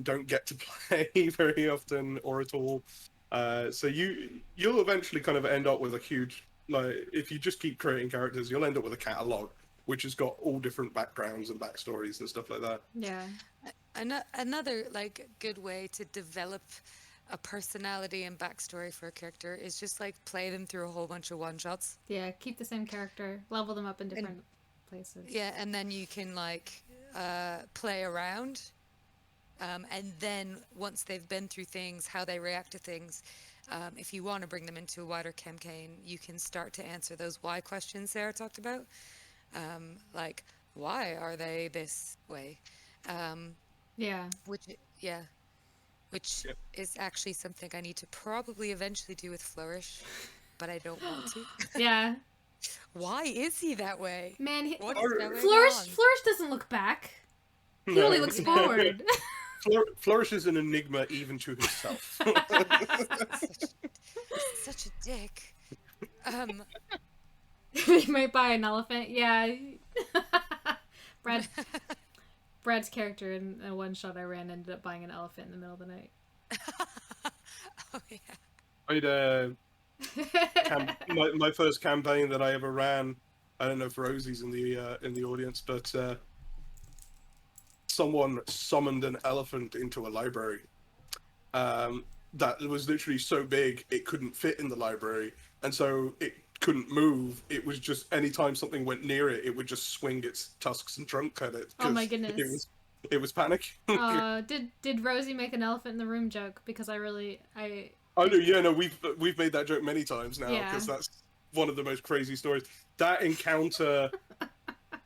don't get to play very often or at all. So you'll eventually kind of end up with a huge, like, if you just keep creating characters, you'll end up with a catalog which has got all different backgrounds and backstories and stuff like that. Yeah. Another like good way to develop a personality and backstory for a character is just like play them through a whole bunch of one-shots. Yeah, keep the same character, level them up in different places. Yeah, and then you can like play around, and then once they've been through things, how they react to things, if you want to bring them into a wider campaign, you can start to answer those why questions Sarah talked about. Like, why are they this way? Which is actually something I need to probably eventually do with Flourish, but I don't want to. Yeah. Why is he that way? Man, Flourish doesn't look back. He only looks forward. Flourish is an enigma even to himself. Such a dick. He might buy an elephant. Yeah. Brad's character in a one-shot I ran ended up buying an elephant in the middle of the night. Oh, yeah. I did my first campaign that I ever ran. I don't know if Rosie's in the audience, but someone summoned an elephant into a library. That was literally so big it couldn't fit in the library, and so it couldn't move. It was just anytime something went near it, it would just swing its tusks and trunk at it. Oh my goodness! It was panic. Did Rosie make an elephant in the room joke? Because I Oh no, yeah, no, we've made that joke many times now, because that's one of the most crazy stories. That encounter,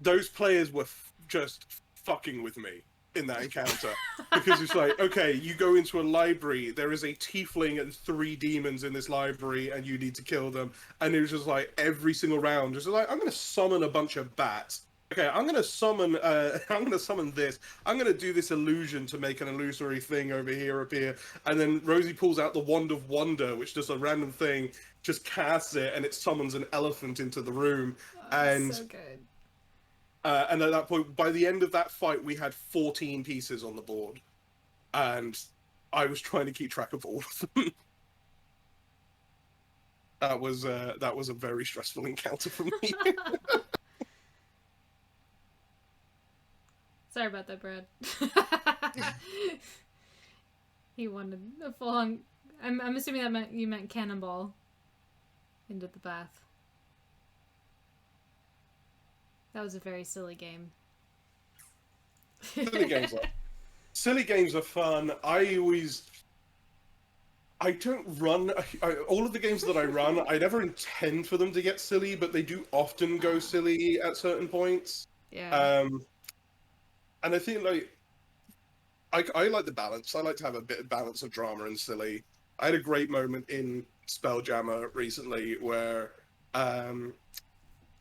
those players were just fucking with me. in that encounter because it's like, okay, you go into a library, there is a tiefling and 3 demons in this library, and you need to kill them. And it was just like every single round, just like, I'm going to summon a bunch of bats. Okay, I'm going to summon. I'm going to summon this. I'm going to do this illusion to make an illusory thing over here appear. And then Rosie pulls out the Wand of Wonder, which does a random thing, just casts it, and it summons an elephant into the room. And so good. and at that point, by the end of that fight, we had 14 pieces on the board, and I was trying to keep track of all of them. That was a very stressful encounter for me. Sorry about that, Brad. He wanted a full-on... I'm assuming that you meant cannonball into the bath. That was a very silly game. Silly games are fun. I don't run... all of the games that I run, I never intend for them to get silly, but they do often go silly at certain points. Yeah. And I think, like... I like the balance. I like to have a bit of balance of drama and silly. I had a great moment in Spelljammer recently where...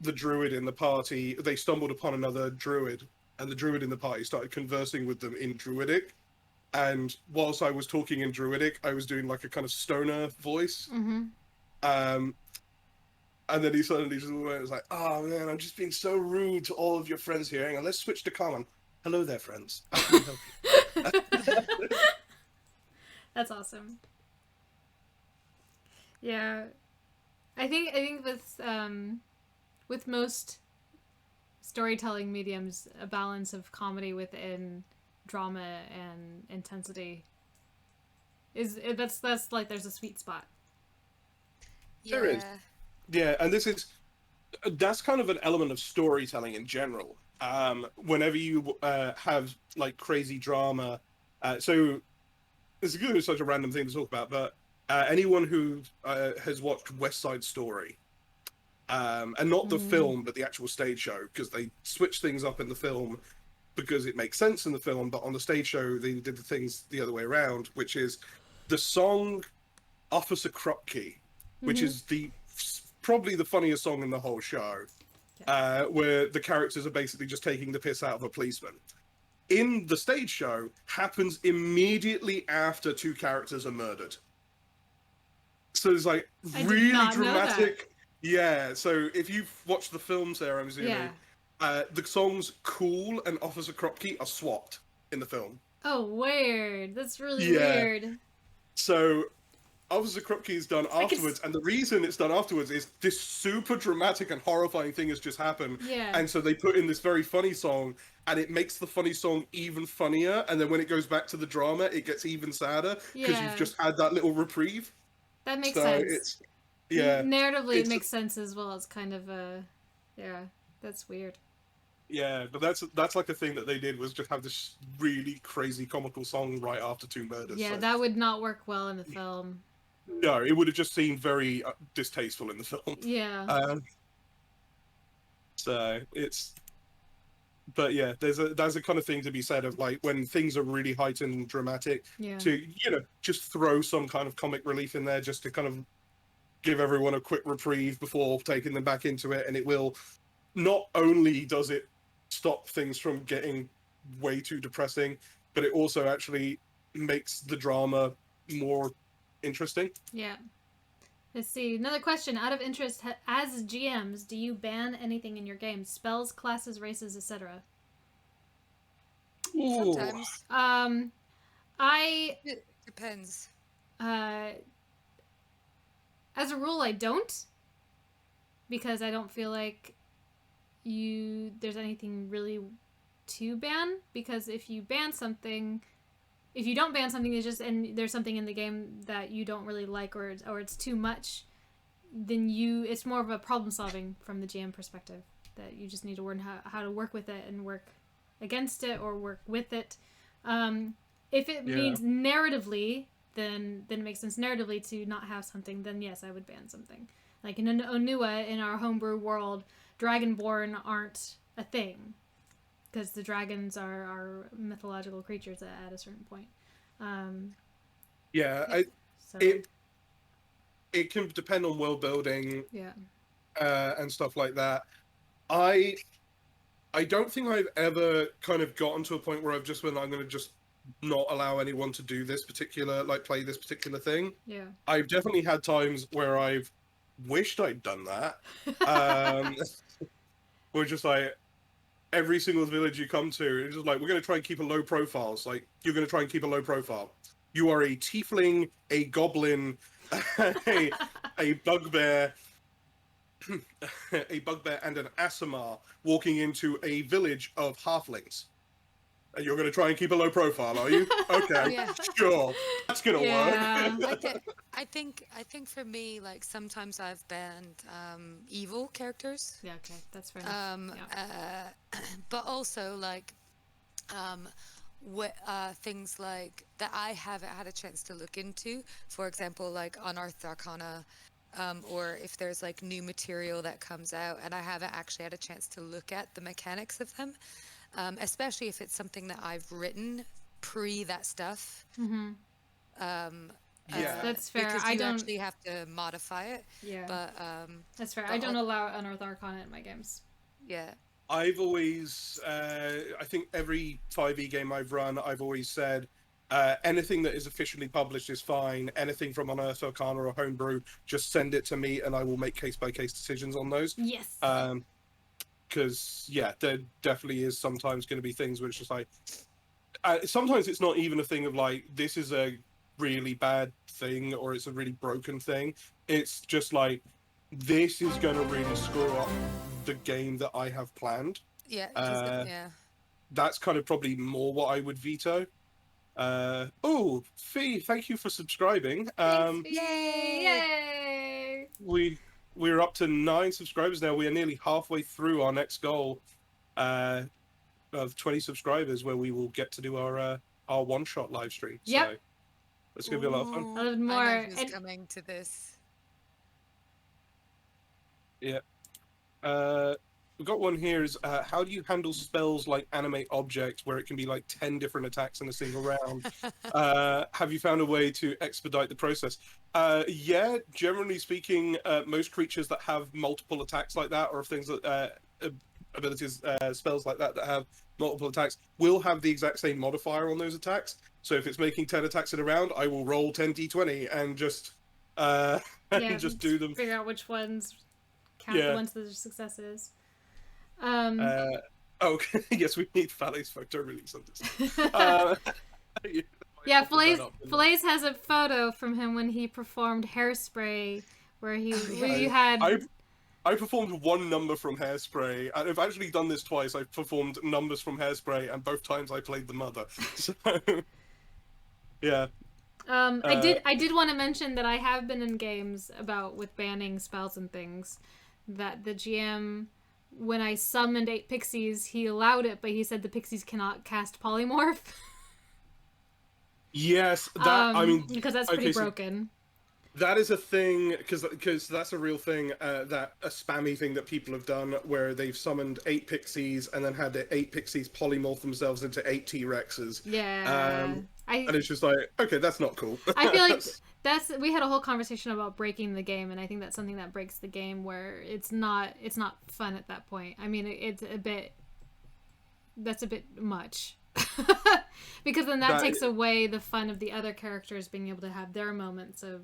the druid in the party, they stumbled upon another druid, and the druid in the party started conversing with them in Druidic. And whilst I was talking in Druidic, I was doing like a kind of stoner voice. Mm-hmm. And then he suddenly just went, was like, "Oh man, I'm just being so rude to all of your friends here. Hang on, let's switch to common. Hello there, friends. How can I help you?" That's awesome. Yeah, I think with most storytelling mediums, a balance of comedy within drama and intensity that's like there's a sweet spot. Yeah. There is. Yeah, and that's kind of an element of storytelling in general. Whenever you have like crazy drama, so it's such a random thing to talk about, but anyone who has watched West Side Story, and not the film, but the actual stage show, because they switch things up in the film because it makes sense in the film, but on the stage show they did the things the other way around, which is the song Officer Krupke, which is probably the funniest song in the whole show, where the characters are basically just taking the piss out of a policeman. In the stage show, happens immediately after 2 characters are murdered. So it's like really dramatic. Yeah, so if you've watched the film, Sarah, I'm assuming, the songs Cool and Officer Krupke are swapped in the film. Oh, weird. That's really weird. So Officer Krupke is done afterwards, and the reason it's done afterwards is this super dramatic and horrifying thing has just happened. Yeah. And so they put in this very funny song, and it makes the funny song even funnier, and then when it goes back to the drama, it gets even sadder, because you've just had that little reprieve. That makes sense. Narratively, it makes sense as well. It's kind of that's weird. Yeah, but that's like a thing that they did, was just have this really crazy comical song right after 2 murders. Yeah, so. that would not work well in the film. No, it would have just seemed very distasteful in the film. Yeah. So but yeah, there's a kind of thing to be said of like when things are really heightened and dramatic, to just throw some kind of comic relief in there, just to kind of give everyone a quick reprieve before taking them back into it, and it will not only does it stop things from getting way too depressing, but it also actually makes the drama more interesting. Yeah. Let's see. Another question. Out of interest, as GMs, do you ban anything in your games? Spells, classes, races, etc.? Sometimes. It depends. As a rule, I don't. Because I don't feel like there's anything really to ban. Because if you ban something... If you don't ban something, there's something in the game that you don't really like, or it's too much, then it's more of a problem solving from the GM perspective, that you just need to learn how to work with it and work against it or work with it. If it means narratively, then it makes sense narratively to not have something. Then yes, I would ban something. Like in Onua, in our homebrew world, Dragonborn aren't a thing. because the dragons are mythological creatures at a certain point. Yeah, So it can depend on world building yeah. and stuff like that. I don't think I've ever kind of gotten to a point where I've just been, I'm going to just not allow anyone to do this particular, like, play this particular thing. Yeah. I've definitely had times where I've wished I'd done that. We're just like, every single village you come to, it's just like, we're going to try and keep a low profile. It's like, you're going to try and keep a low profile. You are a tiefling, a goblin, a bugbear, and an Asimar walking into a village of halflings. And you're going to try and keep a low profile, are you? Okay, Yeah. sure. That's going to Yeah. work. I think for me, like, sometimes I've banned evil characters. Yeah, okay, that's fair enough. But also, like, things like that I haven't had a chance to look into. For example, like Unearthed Arcana, or if there's like new material that comes out, and I haven't actually had a chance to look at the mechanics of them, especially if it's something that I've written pre that stuff. Yeah. That's fair. Because I you don't actually have to modify it. Yeah. But that's fair. but I don't allow Unearthed Arcana in my games. yeah. I've always, I think every 5e game I've run, I've always said, anything that is officially published is fine. Anything from Unearthed Arcana or Homebrew, just send it to me and I will make case-by-case decisions on those. Yes. Because, yeah, there definitely is sometimes going to be things which is like... sometimes it's not even a thing of, like, this is a really bad thing or it's a really broken thing. It's just like, this is going to really screw up the game that I have planned. Yeah. Yeah. That's kind of probably more what I would veto. Oh, Fee, thank you for subscribing. Yay! We're up to 9 subscribers now. We are nearly halfway through our next goal of 20 subscribers, where we will get to do our one-shot live stream. Yep. So it's going to be a lot of fun. A little more. I know who's coming to this. Yeah. We've got one here is, how do you handle spells like animate object, where it can be like 10 different attacks in a single round? Have you found a way to expedite the process? Yeah, generally speaking, most creatures that have multiple attacks like that, or things that, abilities, spells like that have multiple attacks, will have the exact same modifier on those attacks. So if it's making 10 attacks in a round, I will roll 10 d20 and just, just do them. Figure out which ones count the ones that are successes. Okay, yes, we need Fallaize photo release on this. Yeah, Fallaize has a photo from him when he performed Hairspray, where you had... I performed one number from Hairspray, and I've actually done this twice. I've performed numbers from Hairspray, and both times I played the mother. So, yeah. I did want to mention that I have been in games with banning spells and things, that the GM, when I summoned 8 pixies, he allowed it, but he said the pixies cannot cast polymorph. Yes, that I mean, because that's pretty broken. That is a thing, because that's a real thing, that a spammy thing that people have done, where they've summoned 8 pixies and then had the 8 pixies polymorph themselves into 8 T-Rexes. Yeah. And it's just like, okay, that's not cool. I feel like we had a whole conversation about breaking the game, and I think that's something that breaks the game, where it's not fun at that point. I mean, that's a bit much. Because then that takes away the fun of the other characters being able to have their moments of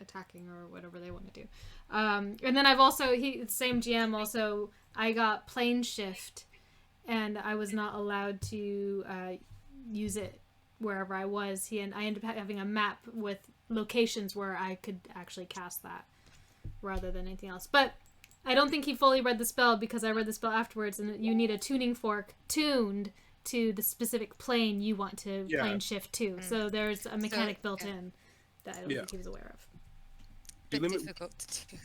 attacking or whatever they want to do. And then I've also, same GM also, I got plane shift, and I was not allowed to use it wherever I was. I ended up having a map with locations where I could actually cast that rather than anything else. But I don't think he fully read the spell, because I read the spell afterwards, and you need a tuning fork tuned to the specific plane you want to plane shift to. So there's a mechanic built in that I don't think he was aware of. Difficult to do.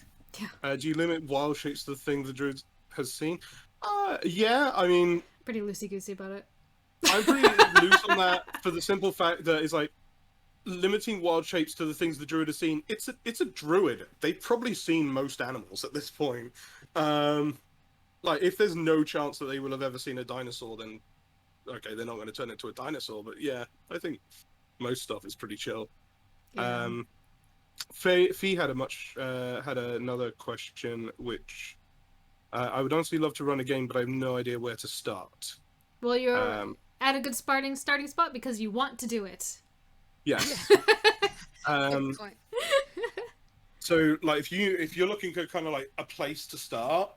Yeah. Do you limit wild shapes to the thing the druid has seen? Yeah, I mean... Pretty loosey-goosey about it. I'm pretty loose on that, for the simple fact that it's like, limiting wild shapes to the things the druid has seen. It's a druid. They've probably seen most animals at this point. like if there's no chance that they will have ever seen a dinosaur, then okay, they're not going to turn into a dinosaur. But yeah, I think most stuff is pretty chill. Yeah. Fee had had another question, which I would honestly love to run a game, but I have no idea where to start. Well, you're Um, at a good starting spot because you want to do it. yes. Good point. So, like, if you're looking at kind of like a place to start,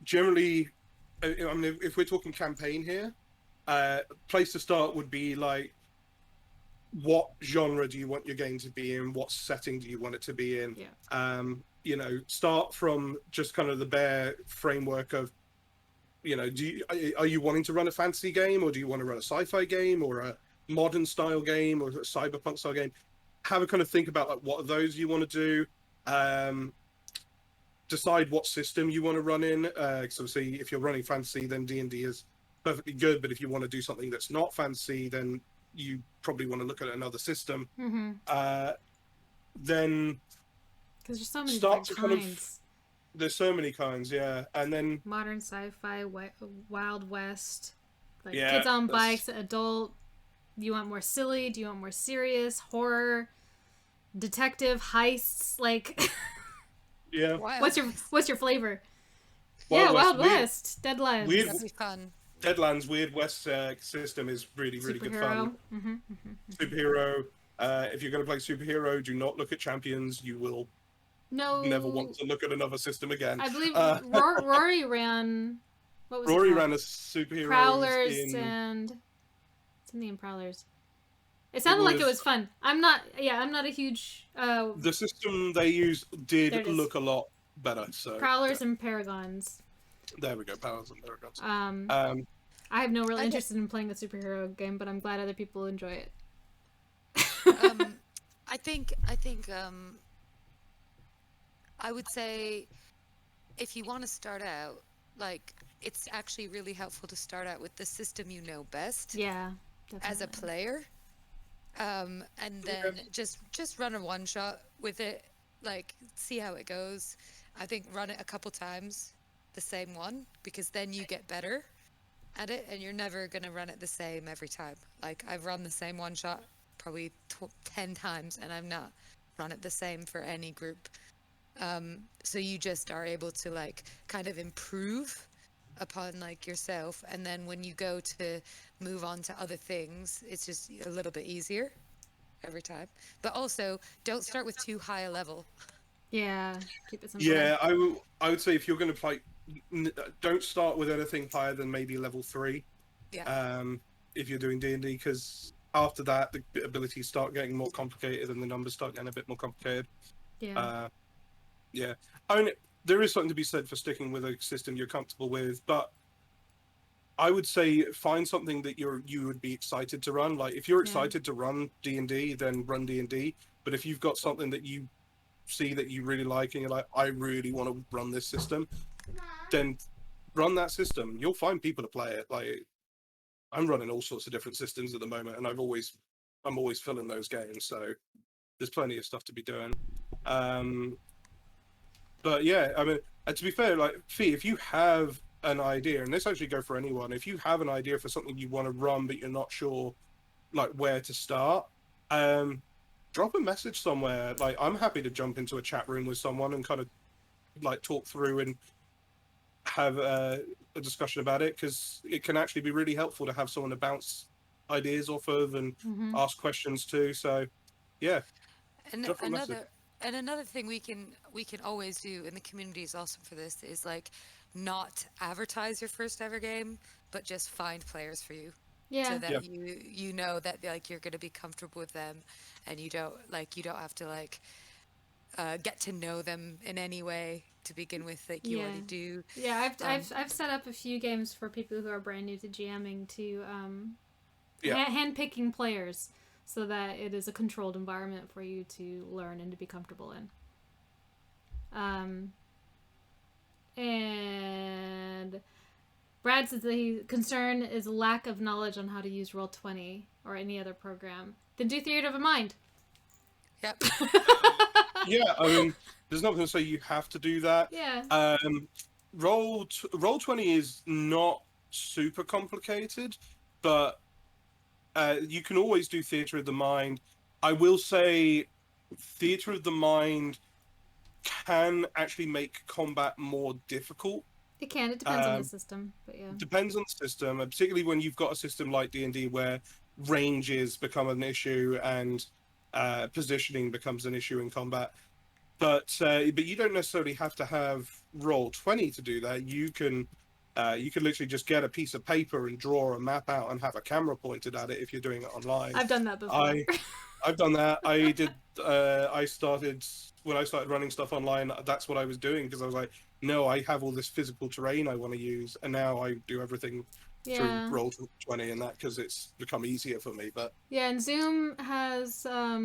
generally, I mean, if we're talking campaign here, place to start would be like, what genre do you want your game to be in? What setting do you want it to be in? Yeah. You know, start from just kind of the bare framework of, you know, are you wanting to run a fantasy game, or do you want to run a sci-fi game, or a modern style game, or a cyberpunk style game? Have a kind of think about like what of those you want to do. Decide what system you want to run in. Because obviously, if you're running fantasy, then D&D is perfectly good. But if you want to do something that's not fantasy, then you probably want to look at another system. Then Because there's so many start different to kinds. kind of. There's so many kinds, yeah. And then Modern sci-fi, Wild West, like Yeah, kids on that's- bikes, adult. Do you want more silly? Do you want more serious? Horror, detective, heists? Like, yeah. Wild what's your flavor? Wild Wild West, West, Deadlands, weird- That'd be fun. Deadlands Weird West system is really good fun. superhero. Superhero. If you're going to play superhero, do not look at champions. You will No, never want to look at another system again. I believe Rory ran. What was Rory it called? ran a superhero Prowlers in. and something in Prowlers. It sounded like it was fun. I'm not a huge The system they used There did it is. look a lot better. So Prowlers and Paragons. there we go, Powers and Paragons. I have no real I interest in playing a superhero game, but I'm glad other people enjoy it. I think I would say if you want to start out, like, it's actually really helpful to start out with the system you know best Yeah, as a definitely. player, and then just run a one shot with it, like, see how it goes. I think run it a couple times, the same one, because then you get better at it, and you're never gonna run it the same every time. Like, I've run the same one shot probably 10 times, and I've not run it the same for any group. So you just are able to, like, kind of improve upon, like, yourself, and then when you go to move on to other things, it's just a little bit easier every time. But also, don't start with too high a level. Yeah, keep it simple. Yeah, I would say if you're going to play, don't start with anything higher than maybe level 3. Yeah. If you're doing D&D, because after that the abilities start getting more complicated and the numbers start getting a bit more complicated. Yeah. Yeah, I mean, there is something to be said for sticking with a system you're comfortable with, but I would say find something that you would be excited to run. Like, if you're excited to run D&D, then run D&D. But if you've got something that you see that you really like and you're like, I really want to run this system, then run that system. You'll find people to play it. Like, I'm running all sorts of different systems at the moment, and I'm always filling those games. So there's plenty of stuff to be doing. But yeah, I mean, to be fair, like, Fee, if you have an idea, and this actually go for anyone, if you have an idea for something you want to run but you're not sure like where to start, drop a message somewhere. Like, I'm happy to jump into a chat room with someone and kind of like talk through and have a discussion about it, because it can actually be really helpful to have someone to bounce ideas off of and ask questions to. So yeah, And drop a message. another thing we can always do, and the community is awesome for this, is, like, not advertise your first ever game, but just find players for you. Yeah. So that you know that, like, you're going to be comfortable with them, and you don't have to, like, get to know them in any way to begin with, like you already do. Yeah, I've set up a few games for people who are brand new to GMing to hand-picking players so that it is a controlled environment for you to learn and to be comfortable in. And Brad says the concern is lack of knowledge on how to use Roll20 or any other program. Then do Theater of a Mind. Yep. Yeah, I mean, there's nothing to say you have to do that. Yeah. Roll20 is not super complicated, but you can always do theater of the mind. I will say theater of the mind can actually make combat more difficult. It can. It depends on the system, but yeah. Depends on the system, and particularly when you've got a system like D&D where ranges become an issue and positioning becomes an issue in combat. But you don't necessarily have to have Roll20 to do that. You can literally just get a piece of paper and draw a map out and have a camera pointed at it if you're doing it online. I've done that before. I've done that. I did. I started when I started running stuff online. That's what I was doing because I was like, no, I have all this physical terrain I want to use, and now I do everything through Roll20 and that because it's become easier for me. But yeah, and Zoom has a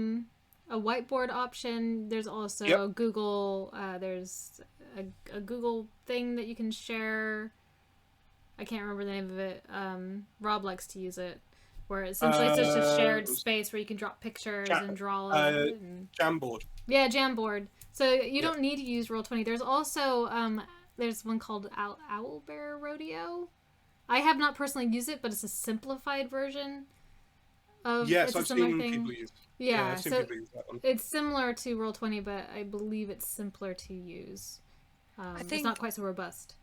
whiteboard option. There's also Google. There's a Google thing that you can share. I can't remember the name of it. Rob likes to use it. Where essentially it's just a shared space where you can drop pictures and draw it. Jamboard. Yeah, Jamboard. So you don't need to use Roll20. There's also there's one called Owlbear Rodeo. I have not personally used it, but it's a simplified version of. Yes, it's a I've similar seen thing. people use. Yeah, I've seen so people use that one. it's similar to Roll20, but I believe it's simpler to use. I think it's not quite so robust.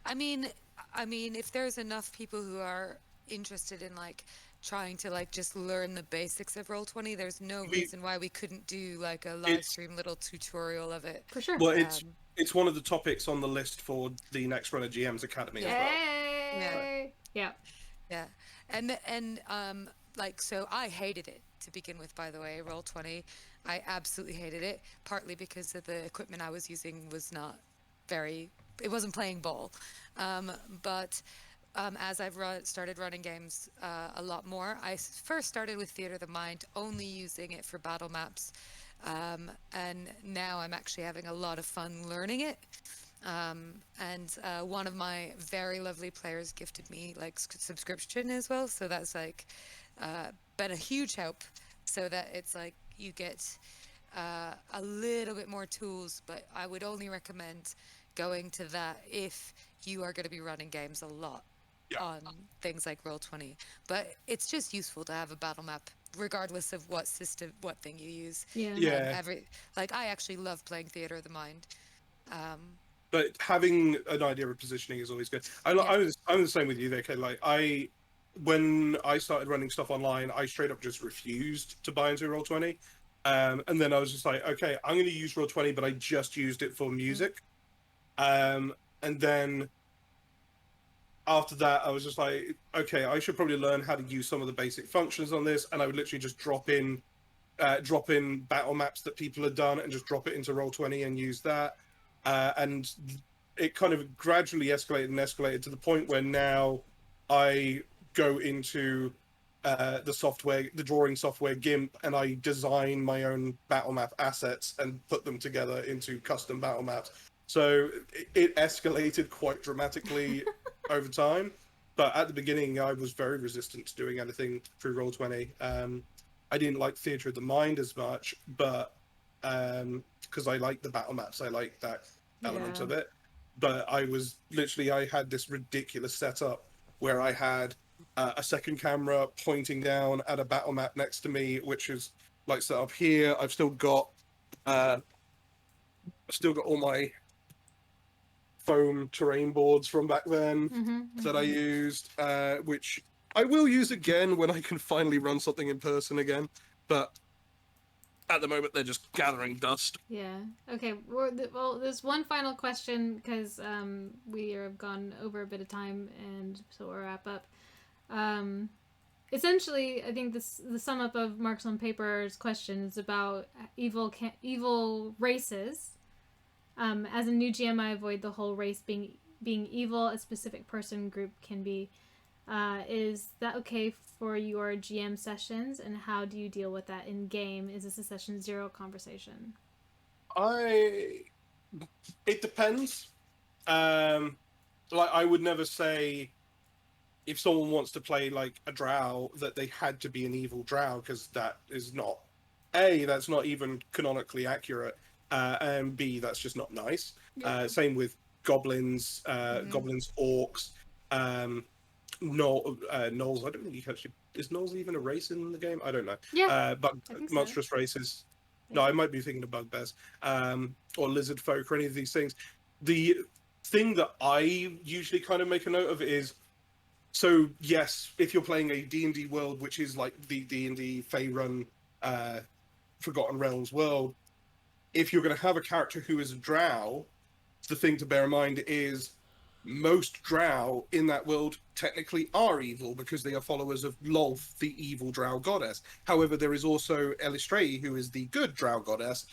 I mean, if there's enough people who are interested in like trying to like just learn the basics of Roll20, there's no reason why we couldn't do like a live stream little tutorial of it. For sure. Well, it's one of the topics on the list for the next run of GM's Academy as well. Yeah. And like, so I hated it to begin with, by the way, Roll20. I absolutely hated it, partly because of the equipment I was using was not it wasn't playing ball. But as I've started running games a lot more, I first started with Theatre of the Mind, only using it for battle maps. And now I'm actually having a lot of fun learning it. And one of my very lovely players gifted me like subscription as well. So that's like been a huge help so that it's like you get a little bit more tools, but I would only recommend going to that if you are going to be running games a lot on things like Roll20. But it's just useful to have a battle map regardless of what thing you use. Like I actually love playing Theatre of the Mind. But having an idea of positioning is always good. I'm the same with you there, Kate. Like when I started running stuff online, I straight up just refused to buy into Roll20. And then I was just like, okay, I'm going to use Roll20, but I just used it for music. And then after that, I was just like, okay, I should probably learn how to use some of the basic functions on this. And I would literally just drop in battle maps that people had done and just drop it into Roll20 and use that. And it kind of gradually escalated to the point where now I go into the drawing software GIMP, and I design my own battle map assets and put them together into custom battle maps. So it escalated quite dramatically over time. But at the beginning, I was very resistant to doing anything through Roll20. I didn't like Theatre of the Mind as much, but because I like the battle maps, I like that element of it. But I had this ridiculous setup where I had a second camera pointing down at a battle map next to me, which is like set up here. I've still got all my foam terrain boards from back then that I used, which I will use again when I can finally run something in person again. But at the moment, they're just gathering dust. Yeah. Okay. Well, there's one final question because we have gone over a bit of time, and so we'll wrap up. Essentially, I think the sum up of Marks on Paper's question is about evil races. As a new GM, I avoid the whole race being evil. A specific person group can be. Is that okay for your GM sessions, and how do you deal with that in game? Is this a session 0 conversation? It depends. I would never say if someone wants to play like a drow that they had to be an evil drow, because that is not even canonically accurate, and B, that's just not nice. Same with goblins, orcs, gnolls. I don't think you can actually. Is gnolls even a race in the game? I don't know. Yeah, But I think so. monstrous races. Yeah. No, I might be thinking of bugbears, or lizard folk, or any of these things. The thing that I usually kind of make a note of is, so yes, if you're playing a D&D world, which is like the D&D Faerun, Forgotten Realms world, if you're going to have a character who is a drow, the thing to bear in mind is most drow in that world technically are evil because they are followers of Lolth, the evil drow goddess. However, there is also Elistrei, who is the good drow goddess,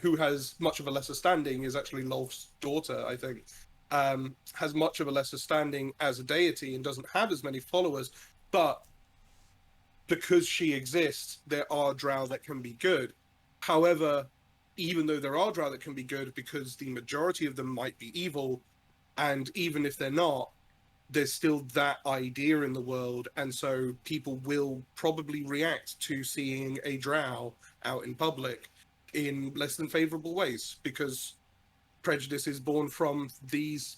who has much of a lesser standing, is actually Lolth's daughter, I think, has much of a lesser standing as a deity and doesn't have as many followers, but because she exists, there are drow that can be good. However, even though there are drow that can be good, because the majority of them might be evil, and even if they're not, there's still that idea in the world, and so people will probably react to seeing a drow out in public in less than favorable ways, because prejudice is born from these,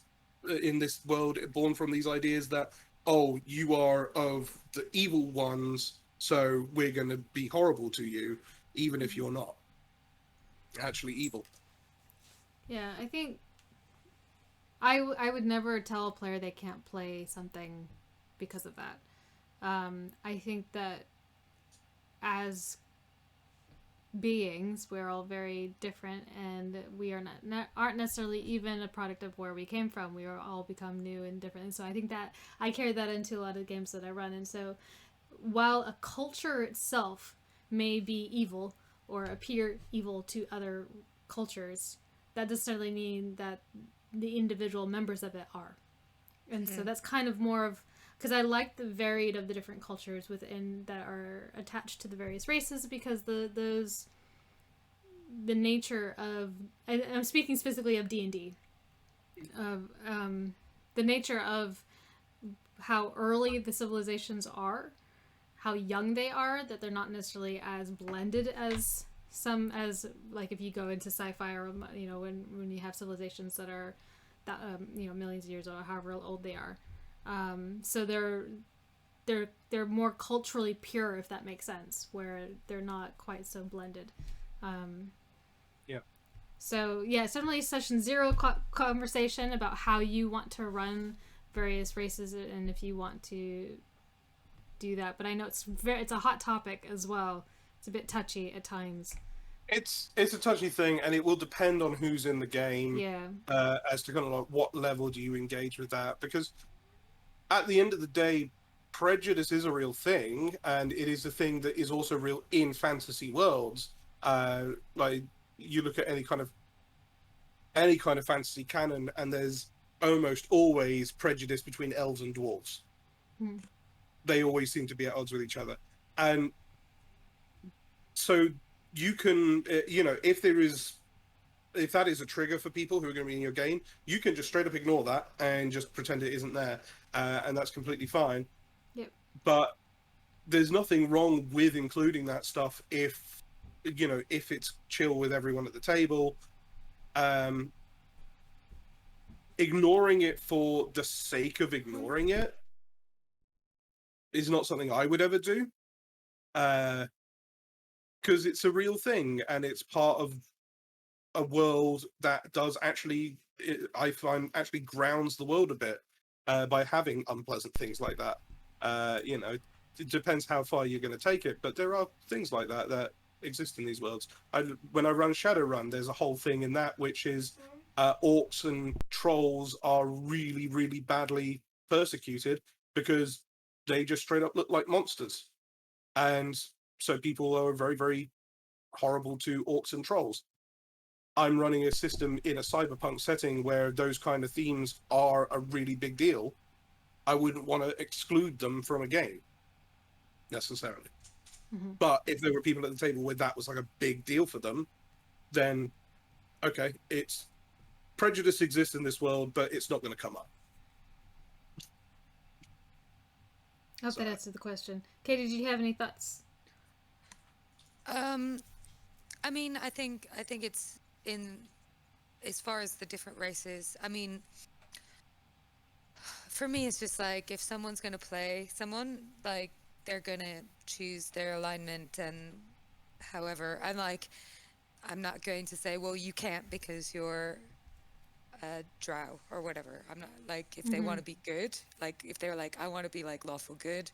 in this world, born from these ideas that, oh, you are of the evil ones, so we're going to be horrible to you, even if you're not actually evil. Yeah, I think I would never tell a player they can't play something because of that. I think that as beings, we're all very different, and we are aren't necessarily even a product of where we came from. We are all become new and different. And so I think that I carry that into a lot of the games that I run. And so while a culture itself may be evil or appear evil to other cultures, that doesn't necessarily mean that the individual members of it are. And so that's kind of more of, because I like the varied of the different cultures within that are attached to the various races, because the nature of, I'm speaking specifically of D&D, of the nature of how early the civilizations are, how young they are, that they're not necessarily as blended as some, as like if you go into sci-fi, or when you have civilizations that are that millions of years old, or however old they are, so they're more culturally pure, if that makes sense, where they're not quite so blended. Yeah. So yeah, it's definitely session 0 conversation about how you want to run various races, and if you want to do that. But I know it's a hot topic as well. It's a bit touchy at times. It's a touchy thing, and it will depend on who's in the game. Yeah. As to kind of like what level do you engage with that, because at the end of the day, prejudice is a real thing, and it is a thing that is also real in fantasy worlds. Like you look at any kind of fantasy canon, and there's almost always prejudice between elves and dwarves. They always seem to be at odds with each other, and so you can, if that is a trigger for people who are going to be in your game, you can just straight up ignore that and just pretend it isn't there, and that's completely fine. Yep. But there's nothing wrong with including that stuff if it's chill with everyone at the table. Ignoring it for the sake of ignoring it is not something I would ever do, because it's a real thing, and it's part of a world that does actually, I find, actually grounds the world a bit by having unpleasant things like that. It depends how far you're going to take it, but there are things like that exist in these worlds. When I run Shadowrun, there's a whole thing in that which is orcs and trolls are really, really badly persecuted because they just straight up look like monsters, and so people are very, very horrible to orcs and trolls. I'm running a system in a cyberpunk setting where those kind of themes are a really big deal. I wouldn't want to exclude them from a game necessarily. But if there were people at the table where that was like a big deal for them, then okay, it's prejudice exists in this world, but it's not going to come up. I hope that answered the question. Katie, did you have any thoughts? I mean, I think it's in as far as the different races, I mean, for me, it's just like if someone's going to play someone, like they're going to choose their alignment and however. I'm not going to say, well, you can't because you're a drow or whatever. I'm not like, if they want to be good, like if they're like, I want to be like lawful good,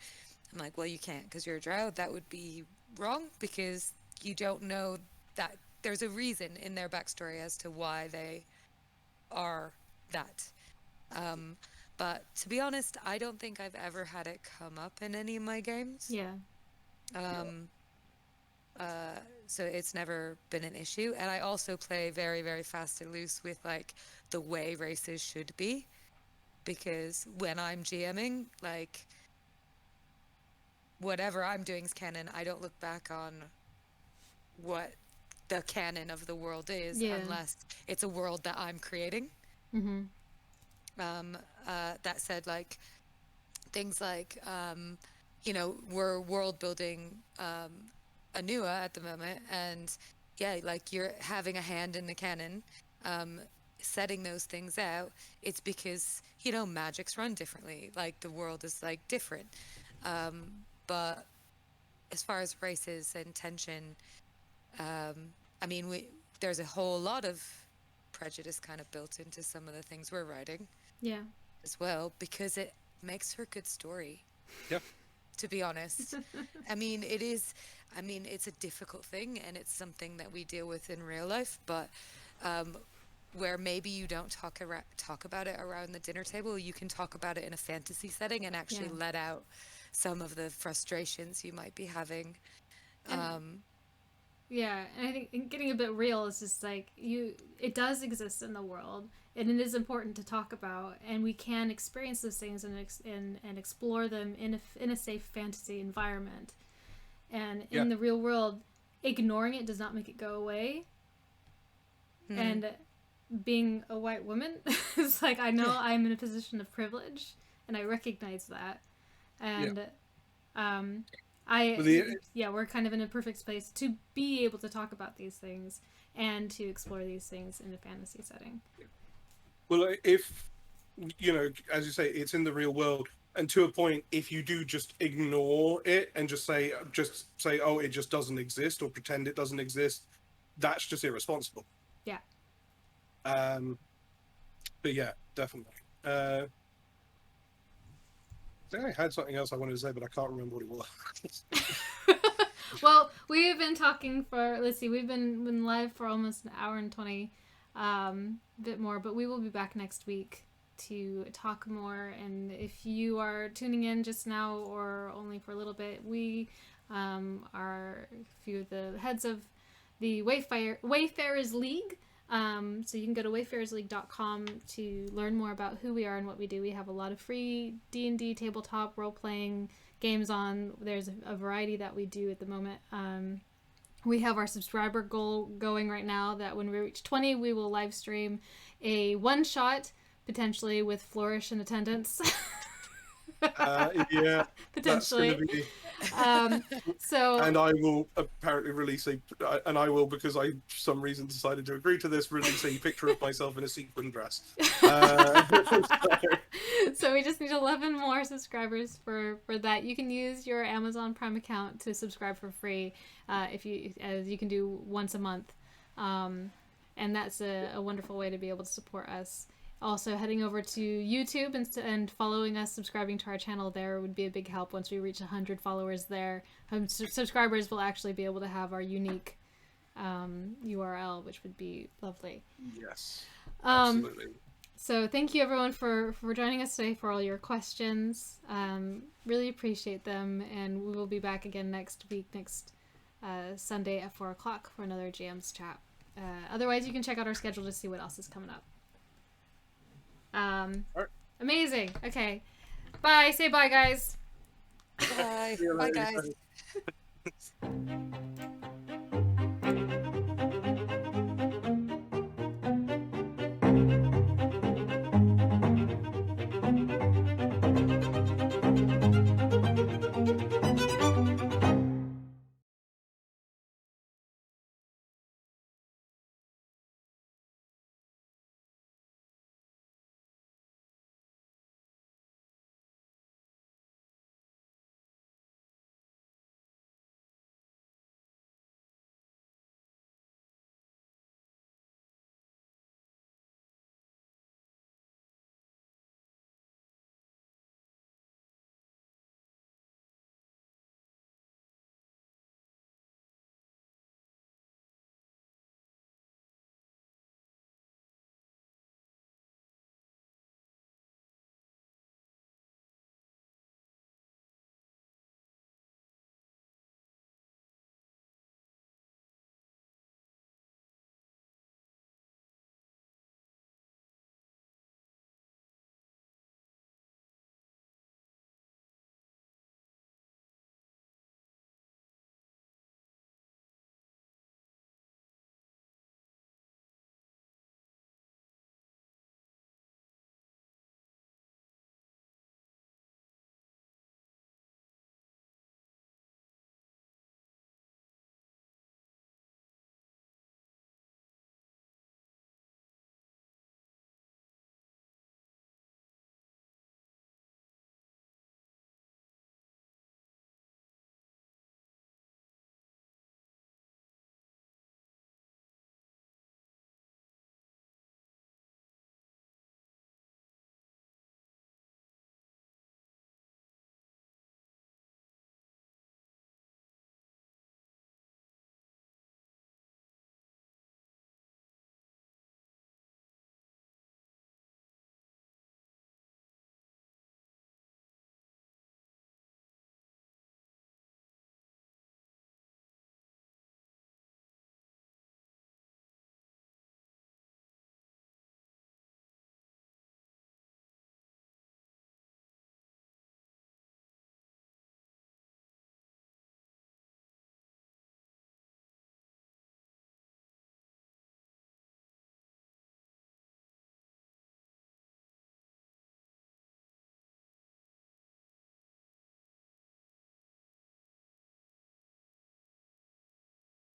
I'm like, well, you can't because you're a drow. That would be wrong because you don't know that there's a reason in their backstory as to why they are that. But to be honest, I don't think I've ever had it come up in any of my games. Yeah. So it's never been an issue. And I also play very, very fast and loose with like the way races should be. Because when I'm GMing, like whatever I'm doing is canon. I don't look back on what the canon of the world is unless it's a world that I'm creating. That said, like things like we're world building Anua at the moment, and like you're having a hand in the canon, setting those things out. It's because magics run differently, like the world is like different, but as far as races and tension, I mean, there's a whole lot of prejudice kind of built into some of the things we're writing as well, because it makes for a good story. To be honest. I mean, it's a difficult thing, and it's something that we deal with in real life, but where maybe you don't talk about it around the dinner table, you can talk about it in a fantasy setting and actually let out some of the frustrations you might be having. Yeah, and I think getting a bit real is just like it does exist in the world, and it is important to talk about, and we can experience those things and explore them in a safe fantasy environment. And in the real world, ignoring it does not make it go away. And being a white woman, it's like, I know I'm in a position of privilege, and I recognize that. And we're kind of in a perfect space to be able to talk about these things and to explore these things in a fantasy setting. Well, if, as you say, it's in the real world, and to a point, if you do just ignore it and just say, oh, it just doesn't exist, or pretend it doesn't exist, that's just irresponsible. Yeah. But yeah, definitely. I think I had something else I wanted to say, but I can't remember what it was. Well, we've been talking for, we've been live for almost an hour and 20, bit more, but we will be back next week to talk more. And if you are tuning in just now or only for a little bit, we are a few of the heads of the Wayfarers League. So you can go to wayfarersleague.com to learn more about who we are and what we do. We have a lot of free D&D tabletop role-playing games on. There's a variety that we do at the moment. We have our subscriber goal going right now that when we reach 20, we will live stream a one-shot, potentially with Flourish in attendance. Yeah, potentially. And I will apparently release because I for some reason decided to agree to this, release a picture of myself in a sequin dress. So we just need 11 more subscribers for that. You can use your Amazon Prime account to subscribe for free, as you can do once a month, and that's a wonderful way to be able to support us. Also, heading over to YouTube and following us, subscribing to our channel there would be a big help. Once we reach 100 followers there, subscribers will actually be able to have our unique URL, which would be lovely. Yes, absolutely. So thank you everyone for joining us today, for all your questions. Really appreciate them, and we will be back again next Sunday at 4 o'clock for another GM's chat. Otherwise, you can check out our schedule to see what else is coming up. Right. Amazing. Okay. Bye. Say bye, guys. Bye. Bye, guys.